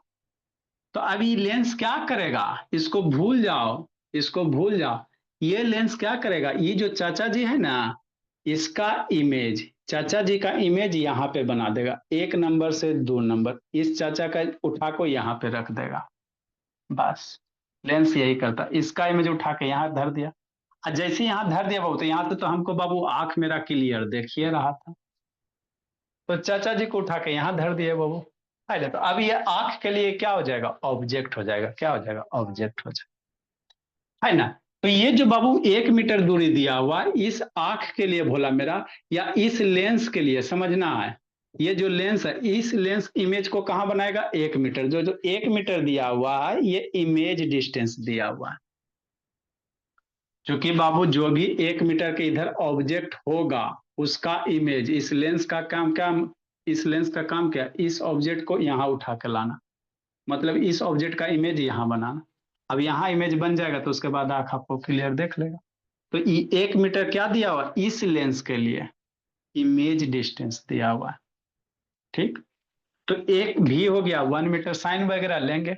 तो अभी लेंस क्या करेगा, इसको भूल जाओ, इसको भूल जाओ। ये लेंस क्या करेगा, ये जो चाचा जी है ना, इसका इमेज, चाचा जी का इमेज यहाँ पे बना देगा, 1 नंबर से 2 नंबर, इस चाचा का उठा को यहाँ पे रख देगा। बस लेंस यही करता, इसका इमेज उठा के यहाँ धर दिया, और जैसे यहाँ धर दिया बाबू, तो यहाँ से तो हमको बाबू आंख मेरा क्लियर देखिए रहा था, तो चाचा जी को उठा के यहाँ धर दिए बाबू, है ना। तो अब ये आंख के लिए क्या हो जाएगा, ऑब्जेक्ट हो जाएगा, क्या हो जाएगा, ऑब्जेक्ट हो जाएगा, है ना। तो ये जो बाबू 1 मीटर दूरी दिया हुआ, इस आंख के लिए भोला मेरा, या इस लेंस के लिए समझना है, ये जो लेंस है, इस लेंस इमेज को कहाँ बनाएगा, 1 मीटर, जो जो 1 मीटर दिया हुआ है, ये इमेज डिस्टेंस दिया हुआ है। क्योंकि बाबू जो भी 1 मीटर के इधर ऑब्जेक्ट होगा, उसका इमेज, इस लेंस का काम क्या, इस लेंस का काम क्या, इस ऑब्जेक्ट को यहाँ उठा के लाना, मतलब इस ऑब्जेक्ट का इमेज यहाँ बनाना। अब यहाँ इमेज बन जाएगा तो उसके बाद आंख आपको क्लियर देख लेगा। तो 1 मीटर क्या दिया हुआ, इस लेंस के लिए इमेज डिस्टेंस दिया हुआ है, ठीक। तो एक भी हो गया, 1 मीटर, साइन वगैरह लेंगे।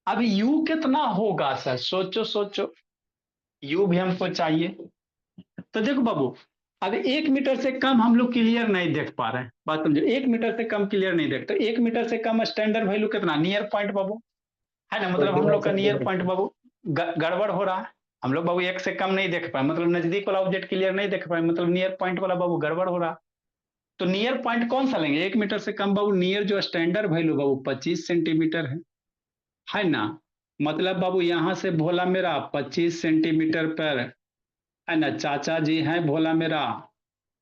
अब यू कितना होगा सर, सोचो सोचो, यू भी हमको चाहिए। तो देखो बाबू, अब 1 मीटर से कम हम लोग क्लियर नहीं देख पा रहे हैं, बात समझो, 1 मीटर से कम क्लियर नहीं देखते, 1 मीटर से कम स्टैंडर्ड वैल्यू कितना, नियर पॉइंट बाबू, है ना, मतलब हम लोग का नियर पॉइंट बाबू गड़बड़ हो रहा है, हम लोग बाबू 1 से कम नहीं देख पाए, मतलब नजदीक वाला ऑब्जेक्ट क्लियर नहीं देख पाए, मतलब नियर पॉइंट वाला बाबू गड़बड़ हो रहा। तो नियर पॉइंट कौन सा लेंगे, 1 मीटर से कम बाबू, नियर जो स्टैंडर्ड वैल्यू बाबू 25 सेंटीमीटर है ना, मतलब बाबू यहाँ से भोला मेरा 25 सेंटीमीटर पर, है ना, चाचा जी हैं भोला मेरा,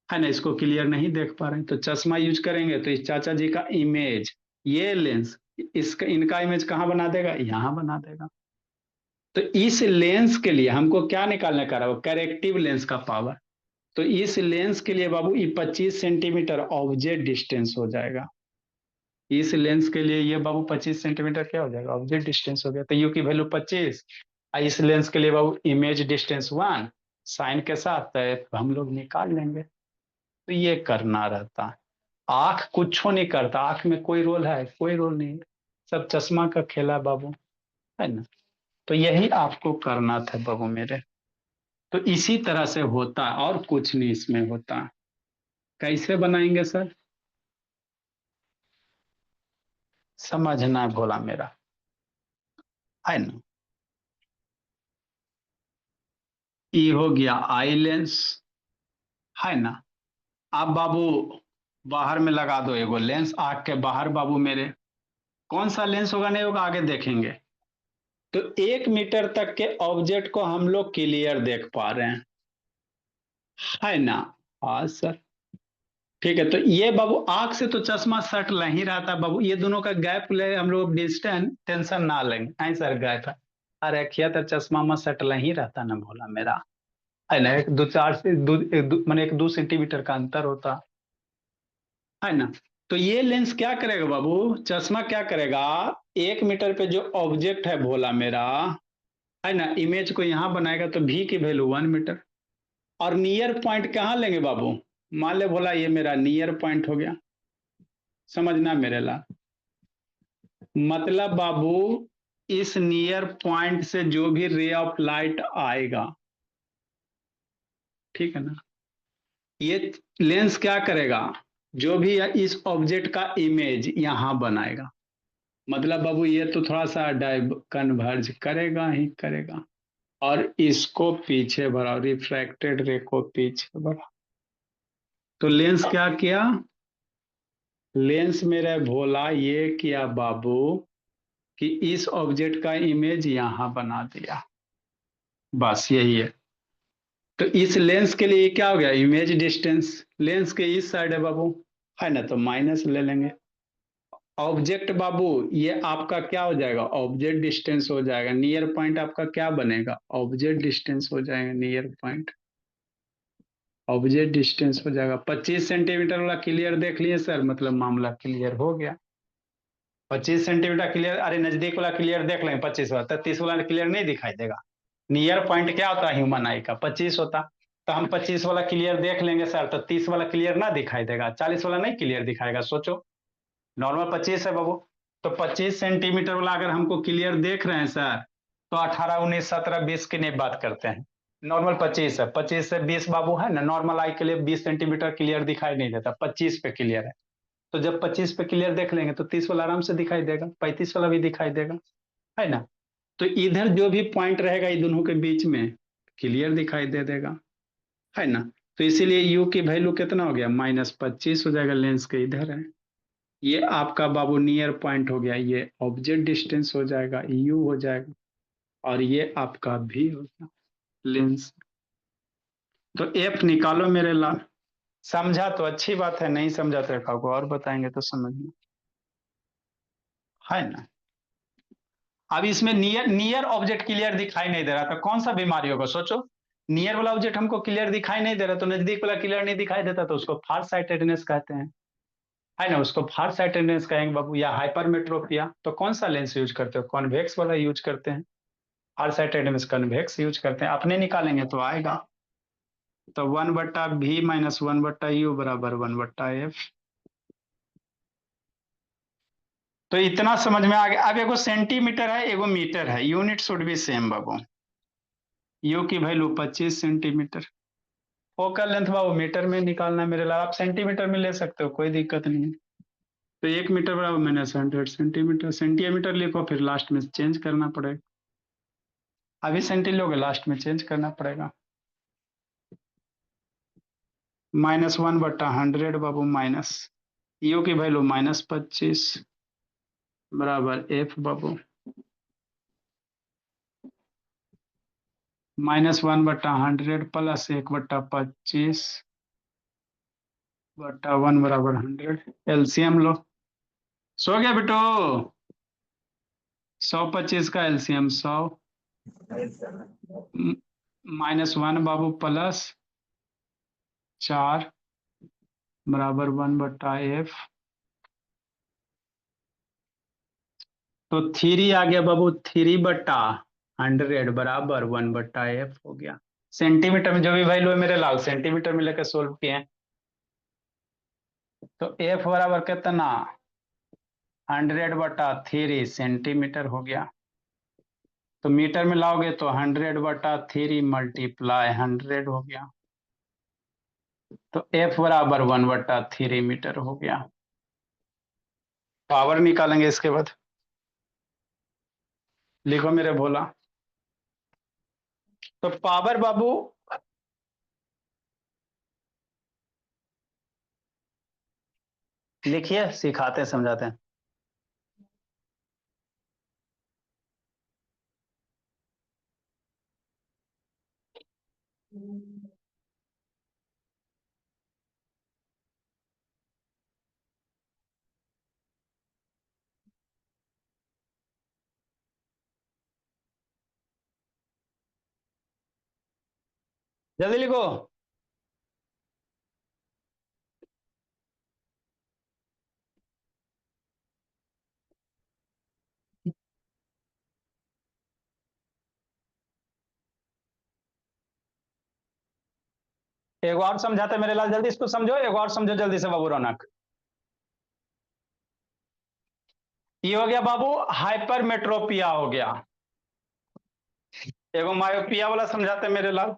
है ना, इसको क्लियर नहीं देख पा रहे हैं, तो चश्मा यूज करेंगे, तो इस चाचा जी का इमेज, ये लेंस, इसका इनका इमेज कहाँ बना देगा, यहाँ बना देगा। तो इस लेंस के लिए हमको क्या निकालने का रहा, करेक्टिव लेंस का पावर। तो इस लेंस के लिए बाबू ये 25 सेंटीमीटर ऑब्जेक्ट डिस्टेंस हो जाएगा, इस लेंस के लिए ये बाबू 25 सेंटीमीटर क्या हो जाएगा, ऑब्जेक्ट डिस्टेंस हो गया। तो यू की वैल्यू 25, इस लेंस के लिए बाबू इमेज डिस्टेंस 1 साइन के साथ, तो हम लोग निकाल लेंगे। तो ये करना रहता है, आंख कुछ नहीं करता, आंख में कोई रोल है, कोई रोल नहीं, सब चश्मा का खेला बाबू, है ना। तो यही आपको करना था बाबू मेरे। तो इसी तरह से होता है, और कुछ नहीं इसमें होता। कैसे बनाएंगे सर, समझना भोला मेरा, है ना। ये हो गया आई लेंस, है ना। अब बाबू बाहर में लगा दो एगो लेंस, आंख के बाहर बाबू मेरे, कौन सा लेंस होगा नहीं होगा आगे देखेंगे। तो 1 मीटर तक के ऑब्जेक्ट को हम लोग क्लियर देख पा रहे हैं, है ना। हाँ सर, ठीक है। तो ये बाबू आंख से तो चश्मा सट नहीं रहा था बाबू, ये दोनों का गैप ले हम लोग डिस्टेंस टेंशन ना लेंगे, ऐ सर गैप है, अरे खिया तो चश्मा में सट नहीं रहता ना भोला मेरा, है ना, एक दो चार से दो, माने 1-2 सेंटीमीटर का अंतर होता है ना। तो ये लेंस क्या करेगा बाबू, चश्मा क्या करेगा, 1 मीटर पे जो ऑब्जेक्ट है भोला मेरा, है ना, इमेज को यहां बनाएगा तो भी की वैल्यू 1 मीटर। और नियर पॉइंट कहाँ लेंगे बाबू, मान ले भोला ये मेरा नियर पॉइंट हो गया, समझना मेरे ला, मतलब बाबू इस नियर पॉइंट से जो भी रे ऑफ लाइट आएगा, ठीक है ना, ये लेंस क्या करेगा, जो भी इस ऑब्जेक्ट का इमेज यहां बनाएगा, मतलब बाबू ये तो थोड़ा सा डाइव कन्वर्ज करेगा ही करेगा, और इसको पीछे बढ़ाओ, रिफ्रैक्टेड रे को पीछे बढ़ाओ। तो लेंस क्या किया, लेंस मेरा भोला ये किया बाबू कि इस ऑब्जेक्ट का इमेज यहां बना दिया, बस यही है। तो इस लेंस के लिए क्या हो गया, इमेज डिस्टेंस लेंस के इस साइड है बाबू, है ना, तो माइनस ले लेंगे। ऑब्जेक्ट बाबू ये आपका क्या हो जाएगा, ऑब्जेक्ट डिस्टेंस हो जाएगा, नियर पॉइंट आपका क्या बनेगा, ऑब्जेक्ट डिस्टेंस हो जाएगा, नियर पॉइंट ऑब्जेक्ट डिस्टेंस हो जाएगा। 25 सेंटीमीटर वाला क्लियर देख लिए सर, मतलब मामला क्लियर हो गया। 25 सेंटीमीटर क्लियर, अरे नजदीक वाला क्लियर देख लेंगे 25 वाला, 33 वाला क्लियर नहीं दिखाई देगा। नियर पॉइंट क्या होता है ह्यूमन आई का, 25 होता, तो हम 25 वाला क्लियर देख लेंगे सर, तो 30 वाला क्लियर ना दिखाई देगा, 40 वाला नहीं क्लियर दिखाएगा, सोचो। नॉर्मल 25 है बाबू, तो 25 सेंटीमीटर वाला अगर हमको क्लियर देख रहे हैं सर, तो 18, 19, 17, 20 की नहीं बात करते हैं, नॉर्मल 25 है, 25 से 20 बाबू है ना, नॉर्मल आई के लिए 20 सेंटीमीटर क्लियर दिखाई नहीं देता, 25 पे क्लियर है। तो जब 25 पे क्लियर देख लेंगे तो 30 वाला आराम से दिखाई देगा, 35 वाला भी दिखाई देगा, है ना। तो इधर जो भी पॉइंट रहेगा इन दोनों के बीच में क्लियर दिखाई दे देगा, है ना। तो इसीलिए यू की वैल्यू कितना हो गया, -25 हो जाएगा, लेंस के इधर है। ये आपका बाबू नियर पॉइंट हो गया, ये ऑब्जेक्ट डिस्टेंस हो जाएगा, यू हो जाएगा, और ये आपका भी हो गया लेंस। तो एफ निकालो मेरे लाल, समझा तो अच्छी बात है, नहीं समझा तो एक को और बताएंगे तो समझना, है ना। अब इसमें नियर नियर ऑब्जेक्ट क्लियर दिखाई नहीं दे रहा था, कौन सा बीमारी होगा सोचो, नियर वाला ऑब्जेक्ट हमको क्लियर दिखाई नहीं दे रहा, तो नजदीक वाला क्लियर नहीं दिखाई देता, तो उसको फार साइटेडनेस कहते हैं, है ना, उसको फार साइटेडनेस कहेंगे बाबू, या हाइपरमेट्रोपिया। तो कौन सा लेंस यूज करते हो, कॉन्वेक्स वाला यूज करते हैं, फार साइटेडनेस कन्वेक्स यूज करते हैं, अपने निकालेंगे तो आएगा। तो 1/v - 1/u बराबर 1/f। तो इतना समझ में आ गया। अब एगो सेंटीमीटर है, एगो मीटर है, unit should be same Babu. You की वैल्यू 25 सेंटीमीटर, फोकल लेंथ बाबू मीटर में निकालना है मेरे लिए, आप सेंटीमीटर में ले सकते हो, कोई दिक्कत नहीं है। तो 1 मीटर बराबर -100 सेंटीमीटर, सेंटीमीटर लिखो फिर लास्ट में चेंज करना पड़ेगा, अभी सेंटी लोगे लास्ट में चेंज करना पड़ेगा। -1/100 बाबू, माइनस यू की वैल्यू -25 बराबर एफ बाबू, -1/100 प्लस 1/25 बटा 1 बराबर 100। एलसीएम लो, सो गया बेटो, 125 का एलसीएम 100, -1 बाबू प्लस 4 बराबर 1/f। तो 3 आ गया बाबू, 3/100 बराबर 1/f हो गया। सेंटीमीटर में जो भी वैल्यू है मेरे लाल, सेंटीमीटर में लेकर सोल्व किए हैं। तो एफ बराबर कितना, 100/3 सेंटीमीटर हो गया। तो मीटर में लाओगे तो 100/3 मल्टीप्लाई 100 हो गया, तो एफ बराबर 1/3 मीटर हो गया। पावर निकालेंगे इसके बाद, लिखो मेरे भोला। तो पावर बाबू लिखिए, सिखाते हैं समझाते हैं। जल्दी लिखो। एक और समझाते मेरे लाल, जल्दी इसको समझो, एक और समझो जल्दी से बाबू रौनक। ये हो गया बाबू हाइपरमेट्रोपिया हो गया। एगो मायोपिया वाला समझाते मेरे लाल,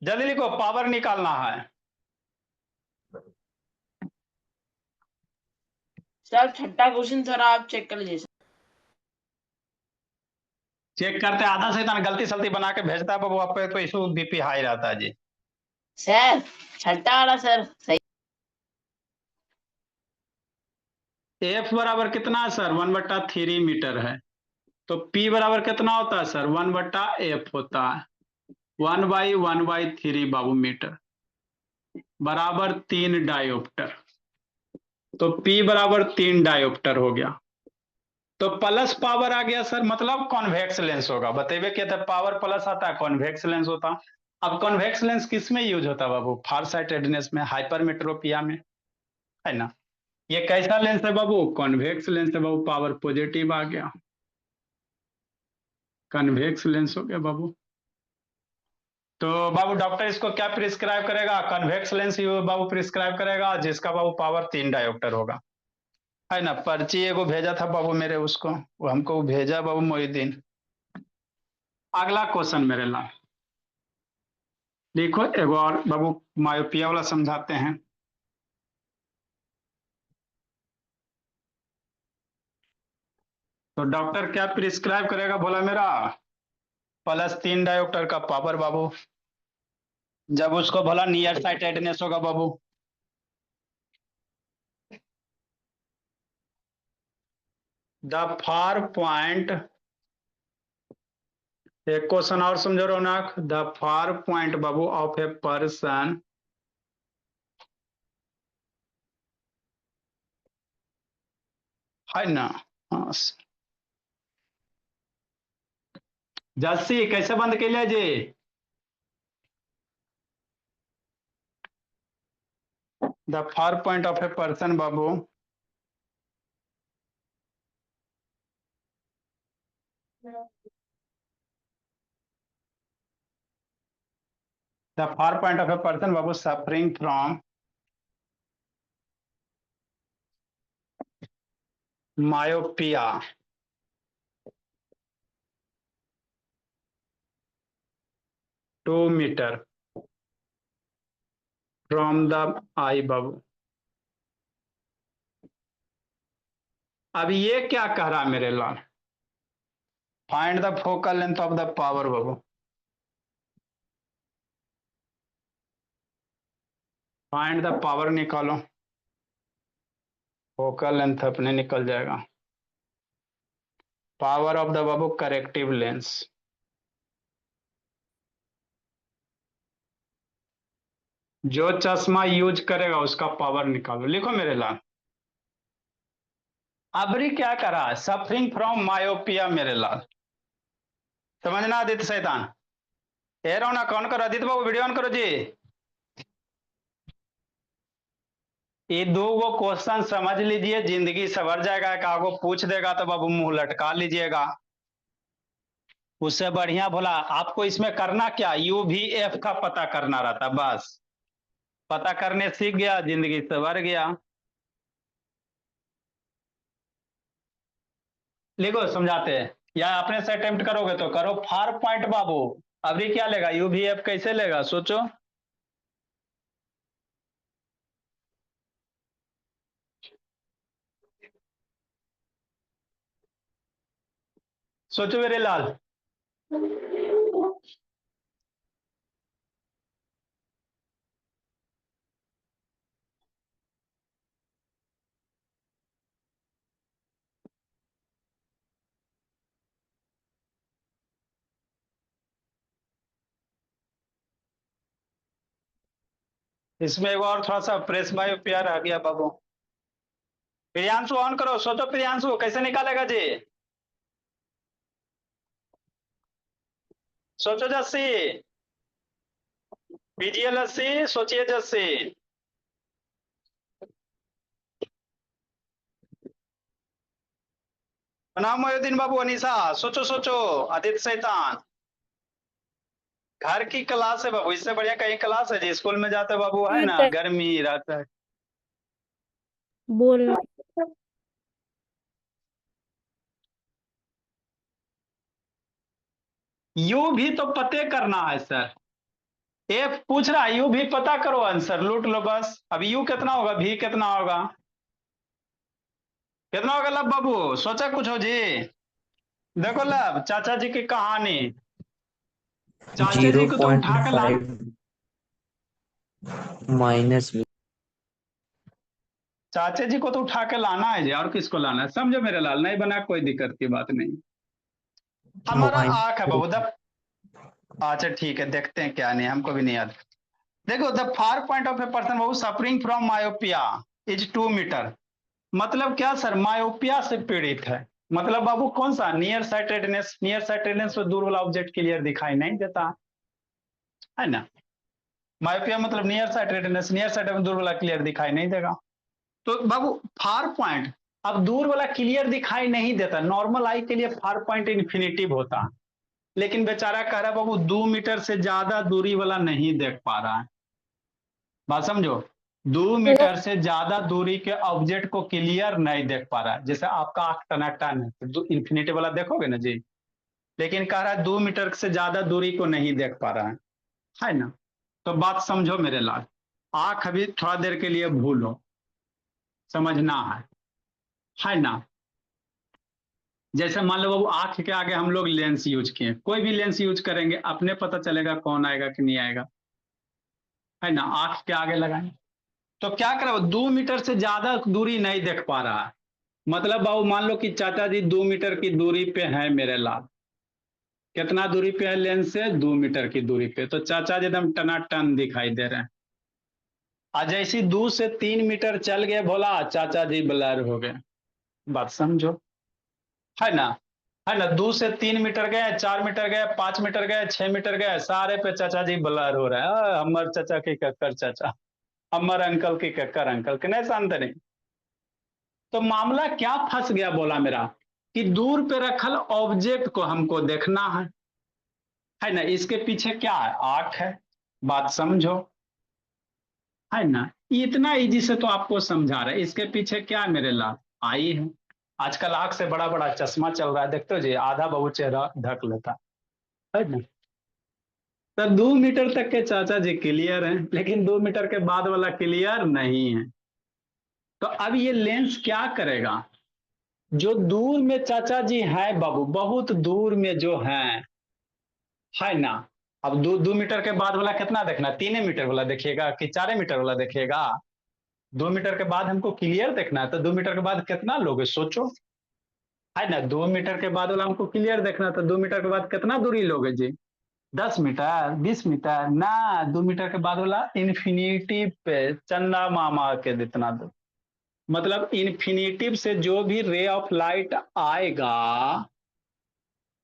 जल्दी लिखो, पावर निकालना है। सर छठा क्वेश्चन सर आप चेक कर लीजिए। चेक करते आधा से इतना गलती सलती बना के भेजता है बाबू, आप पे तो इशू बीपी हाई रहता है जी। सर छठा वाला सर सही। एफ बराबर कितना है सर, 1/3 मीटर है। तो पी बराबर कितना होता है सर, 1/f होता है। 1/1/3 बाबू मीटर बराबर 3 डायोप्टर। तो पी बराबर 3 डायोप्टर हो गया। तो प्लस पावर आ गया सर, मतलब कॉन्वेक्स लेंस होगा। बतेबे क्या था, पावर प्लस आता है, कॉन्वेक्स लेंस होता। अब कॉन्वेक्स लेंस किस में यूज होता है बाबू, फार साइटेडनेस में, हाइपरमेट्रोपिया में, है ना। ये कैसा लेंस है बाबू, कॉन्वेक्स लेंस है बाबू, पावर पॉजिटिव आ गया, कन्वेक्स लेंस हो गया बाबू। तो बाबू डॉक्टर इसको क्या प्रिस्क्राइब करेगा, कन्वेक्स लेंस बाबू प्रिस्क्राइब करेगा, जिसका बाबू पावर 3 डायोप्टर होगा, है ना। पर्ची एगो भेजा था बाबू मेरे उसको, वो हमको भेजा बाबू मोहिद्दीन। अगला क्वेश्चन मेरे लाल देखो, एगो और बाबू मायोपिया वाला समझाते हैं। तो डॉक्टर क्या प्रिस्क्राइब करेगा बोला मेरा, +3 डायोप्टर का पावर बाबू। जब उसको बोला नियर साइटेडनेस होगा बाबू, द फार पॉइंट, एक क्वेश्चन और समझो रौनक, द फार पॉइंट बाबू ऑफ ए पर्सन है ना। हाँ जस्सी कैसे बंद के लिए जी, the far point of a person बाबू the far point of a person बाबू suffering from myopia 2 metre from the eye बाबू। अब ये क्या कह रहा है मेरे लाल, find the focal length of the power बाबू। फाइंड द पावर निकालो, फोकल लेंथ अपने निकल जाएगा, power of the Babu corrective lens. जो चश्मा यूज करेगा उसका पावर निकालो, लिखो मेरे लाल। अबरी क्या करा, सफरिंग फ्रॉम मायोपिया मेरे लाल, समझना आदित्य शैतान। ए रौना कौन करो, आदित्य बाबू वीडियो ऑन करो जी। ये दो वो क्वेश्चन समझ लीजिए, जिंदगी सवर जाएगा। एक आगो पूछ देगा तो बाबू मुंह लटका लीजिएगा, उससे बढ़िया भोला आपको इसमें करना क्या, यू भी एफ का पता करना रहता, बस पता करने सीख गया, जिंदगी सवर गया। लिखो समझाते हैं, या अपने से अटेम्प्ट करोगे तो करो। फार पॉइंट बाबू अभी क्या लेगा, यू भी एफ कैसे लेगा, सोचो। सोचो मेरे लाल। इसमें एक और थोड़ा सा प्रेस बायो प्यार आ गया बाबू। प्रियांशु ऑन करो, सोचो प्रियांशु कैसे निकालेगा जी। सोचो जस्सी, पीजीए लस्सी, सोचिए जस्सी। प्रणाम मोहिउद्दीन बाबू, अनीसा, सोचो सोचो। आदित्य शैतान, घर की क्लास है बाबू, इससे बढ़िया कहीं क्लास है जी? स्कूल में जाते हो बाबू, है ना, गर्मी रहता है। बोल यू भी तो पते करना है सर। एफ पूछ रहा है, यू भी पता करो, आंसर लूट लो बस। अब यू कितना होगा, भी कितना होगा, कितना होगा लब बाबू? सोचा कुछ हो जी? देखो लब, चाचा जी की कहानी, चाचा जी जीरो को तो पॉइंट उठा कर ला। फाइव माइनस चाचा जी को तो उठा के लाना है जी, और किसको लाना है? समझो मेरे लाल, नहीं बना कोई दिक्कत की बात नहीं। हमारा आंख है बाबू, द अच्छा ठीक है, देखते हैं क्या नहीं, हमको भी नहीं याद। देखो, the far point of a person who suffering from myopia is 2 metre. मतलब क्या सर? मायोपिया से पीड़ित है। मतलब बाबू कौन सा? Near sightedness. नियर साइटेडनेस में दूर वाला ऑब्जेक्ट क्लियर दिखाई नहीं देता है ना। मायोपिया मतलब नियर साइटेडनेस, नियर साइटेड में दूर वाला क्लियर दिखाई नहीं देगा। तो बाबू फार पॉइंट, अब दूर वाला क्लियर दिखाई नहीं देता, नॉर्मल आई के लिए फार पॉइंट इन्फिनिटिव होता, लेकिन बेचारा कह रहा है बाबू 2 मीटर से ज्यादा दूरी वाला नहीं देख पा रहा है। बात समझो, 2 मीटर से ज्यादा दूरी के ऑब्जेक्ट को क्लियर नहीं देख पा रहा है। जैसे आपका आंख टनाटन है तो इन्फिनिटी वाला देखोगे ना जी, लेकिन कह रहा है 2 मीटर से ज्यादा दूरी को नहीं देख पा रहा है ना। तो बात समझो मेरे लाल, आंख अभी थोड़ा देर के लिए भूलो, समझना है ना। जैसे मान लो बाबू आंख के आगे हम लोग लेंस यूज किए, कोई भी लेंस यूज करेंगे अपने पता चलेगा कौन आएगा कि नहीं आएगा, है ना। आंख के आगे लगाएं तो क्या करे, 2 मीटर से ज्यादा दूरी नहीं देख पा रहा है। मतलब बाबू मान लो कि चाचा जी 2 मीटर की दूरी पे है मेरे लाल। कितना दूरी पे है लेंस से? 2 मीटर की दूरी पे। तो चाचा जी एकदम टनाटन दिखाई दे रहे हैं। आज जैसी 2 से 3 मीटर चल गए भोला, चाचा जी ब्लर हो गए। बात समझो, है ना। है ना, 2 से 3 मीटर गए, 4 मीटर गए, 5 मीटर गए, 6 मीटर गए, सारे पे चाचा जी ब्लर हो रहे हैं। हमर चाचा की कक्कर चाचा, हमर अंकल की कक्कर अंकल के, नहीं शांत नहीं। तो मामला क्या फंस गया बोला मेरा, कि दूर पे रखल ऑब्जेक्ट को हमको देखना है ना। इसके पीछे क्या है? आंख है। बात समझो, है ना। इतना इजी से तो आपको समझा रहे, इसके पीछे क्या है मेरे लाल? आई है। आजकल आंख से बड़ा बड़ा चश्मा चल रहा है, देखते हो जी, आधा बहुत चेहरा ढक लेता है ना। तो 2 मीटर तक के चाचा जी क्लियर हैं, लेकिन 2 मीटर के बाद वाला क्लियर नहीं है। तो अब ये लेंस क्या करेगा? जो दूर में चाचा जी है बाबू, बहुत दूर में जो है ना। अब 2 मीटर के बाद वाला कितना देखना? 3 मीटर वाला देखिएगा कि 4 मीटर वाला देखिएगा? 2 मीटर के बाद हमको क्लियर देखना है, तो 2 मीटर के बाद कितना लोगे सोचो, है ना। 2 मीटर के बाद वाला हमको क्लियर देखना, तो 2 मीटर के बाद कितना दूरी लोगे जी? 10 मीटर, 20 मीटर ना। 2 मीटर के बाद वाला इन्फिनिटी पे चंदा मामा के जितना दूर। मतलब इन्फिनिटिव से जो भी रे ऑफ लाइट आएगा,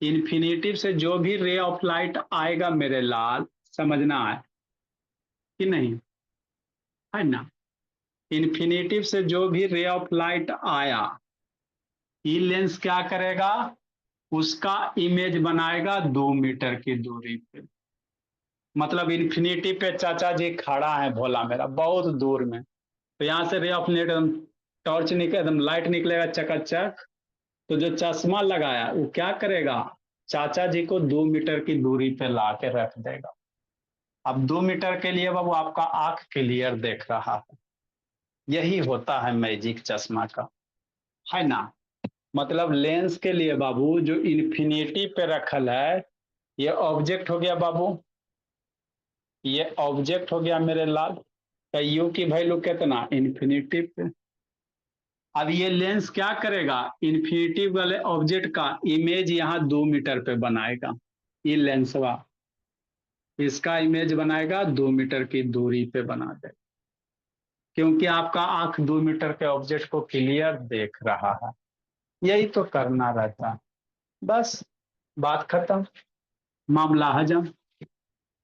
इन्फिनिटिव से जो भी रे ऑफ लाइट आएगा मेरे लाल, समझना है कि नहीं, है ना। इन्फिनिटिव से जो भी रे ऑफ लाइट आया, ये लेंस क्या करेगा? उसका इमेज बनाएगा 2 मीटर की दूरी पे। मतलब इन्फिनिटी पे चाचा जी खड़ा है भोला मेरा, बहुत दूर में। तो यहाँ से रे ऑफ लाइट एकदम, टॉर्च निकले, एकदम लाइट निकलेगा चकाचक। तो जो चश्मा लगाया वो क्या करेगा? चाचा जी को 2 मीटर की दूरी पे ला के रख देगा। अब 2 मीटर के लिए बाबू आपका आंख क्लियर देख रहा है। यही होता है मैजिक चश्मा का, है ना। मतलब लेंस के लिए बाबू जो इन्फिनिटी पे रखल है, ये ऑब्जेक्ट हो गया बाबू, ये ऑब्जेक्ट हो गया मेरे लाल। तो यू की वैल्यू कितना? इन्फिनिटी पे। अब ये लेंस क्या करेगा? इन्फिनिटी वाले ऑब्जेक्ट का इमेज यहाँ 2 मीटर पे बनाएगा। ये लेंसवा इसका इमेज बनाएगा 2 मीटर की दूरी पे बना देगा, क्योंकि आपका आंख 2 मीटर के ऑब्जेक्ट को क्लियर देख रहा है। यही तो करना रहता है, बस बात खत्म। मामला हजम।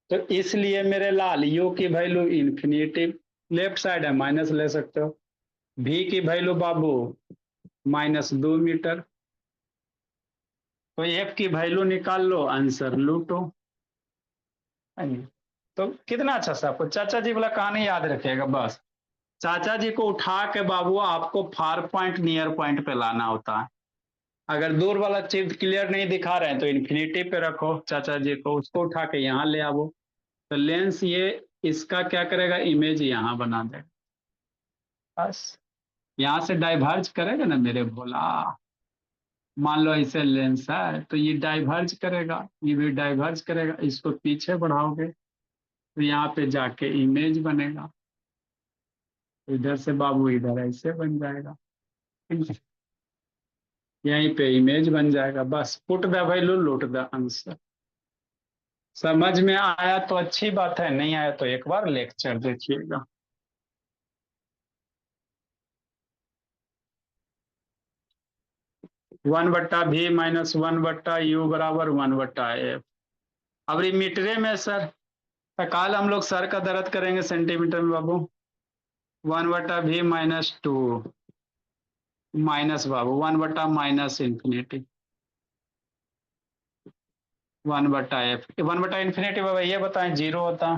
तो इसलिए मेरे लाल यू की वैल्यू इन्फिनिटी, लेफ्ट साइड है माइनस ले सकते हो। भी की वैल्यू बाबू -2 मीटर। तो एफ की वैल्यू निकाल लो, आंसर लूटो। तो कितना अच्छा सा आपको चाचा जी वाला कहानी याद रखिएगा बस। चाचा जी को उठा के बाबू आपको फार पॉइंट नियर पॉइंट पे लाना होता है। अगर दूर वाला चीज क्लियर नहीं दिखा रहे हैं तो इन्फिनिटी पे रखो चाचा जी को, उसको उठा के यहाँ ले आवो। तो लेंस ये इसका क्या करेगा, इमेज यहाँ बना देगा बस। यहाँ से डाइवर्ज करेगा ना मेरे भोला। मान लो ऐसे लेंस है तो ये डाइवर्ज करेगा, ये भी डाइवर्ज करेगा। इसको पीछे बढ़ाओगे तो यहाँ पे जाके इमेज बनेगा। इधर से बाबू इधर ऐसे बन जाएगा, यहीं पे इमेज बन जाएगा बस। पुट द वैल्यू लूट द आंसर। समझ में आया तो अच्छी बात है, नहीं आया तो एक बार लेक्चर देखिएगा। वन बट्टा भी माइनस 1/u बराबर 1/f। अब मीटरे में सर, कल हम लोग सर का दर्द करेंगे सेंटीमीटर में बाबू। 1/v -2 माइनस बाबू 1/ माइनस इन्फिनिटी 1/f। 1/ इन्फिनिटी बाबा ये बताएं 0 होता।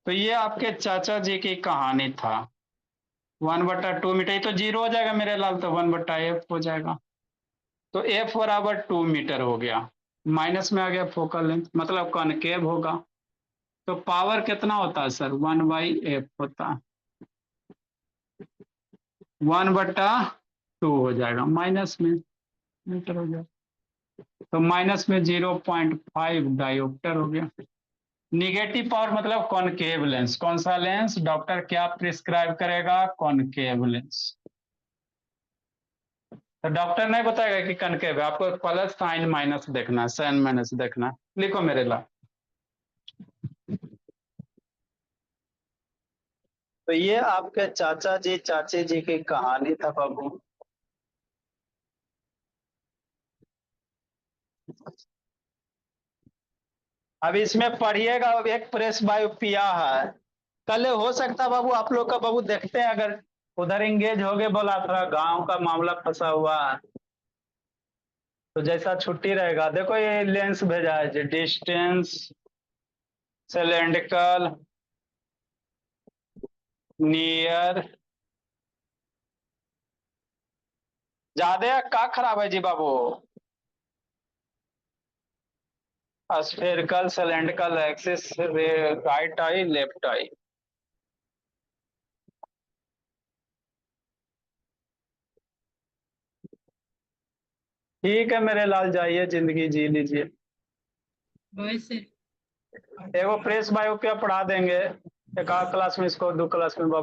तो ये आपके चाचा जी की कहानी था। 1/2 मीटर, ये तो 0 हो जाएगा मेरे लाल, तो 1/f हो जाएगा। तो f बराबर 2 मीटर हो गया, माइनस में आ गया फोकल लेंथ, मतलब कॉनकेव होगा। तो पावर कितना होता है सर, 1/f होता है। 1/2 हो जाएगा, माइनस में मीटर हो जाएगा। तो माइनस में 0.5 डायोप्टर हो गया। निगेटिव पावर मतलब कॉनकेव लेंस। कौन सा लेंस डॉक्टर क्या प्रिस्क्राइब करेगा, कॉनकेव लेंस। तो डॉक्टर नहीं बताएगा कि कॉनकेव है, आपको प्लस साइन माइनस देखना है, साइन माइनस देखना है। लिखो मेरे ला। तो ये आपके चाचा जी चाची जी की कहानी था बाबू। अब इसमें पढ़िएगा, अब एक प्रेस बायोपिया है। कल हो सकता बाबू आप लोग का बाबू देखते हैं, अगर उधर इंगेज हो गए, बोला थोड़ा गांव का मामला फंसा हुआ है, तो जैसा छुट्टी रहेगा। देखो ये लेंस भेजा है, डिस्टेंस सिलेंड्रिकल नियर। ज्यादा का खराब है जी बाबू, spherical cylindrical axis, right eye left eye. ठीक है मेरे लाल, जाइए जिंदगी जी लीजिए। एगो प्रेस बायोपिया पढ़ा देंगे, एक आध क्लास में इसको, 2 क्लास में बाबू।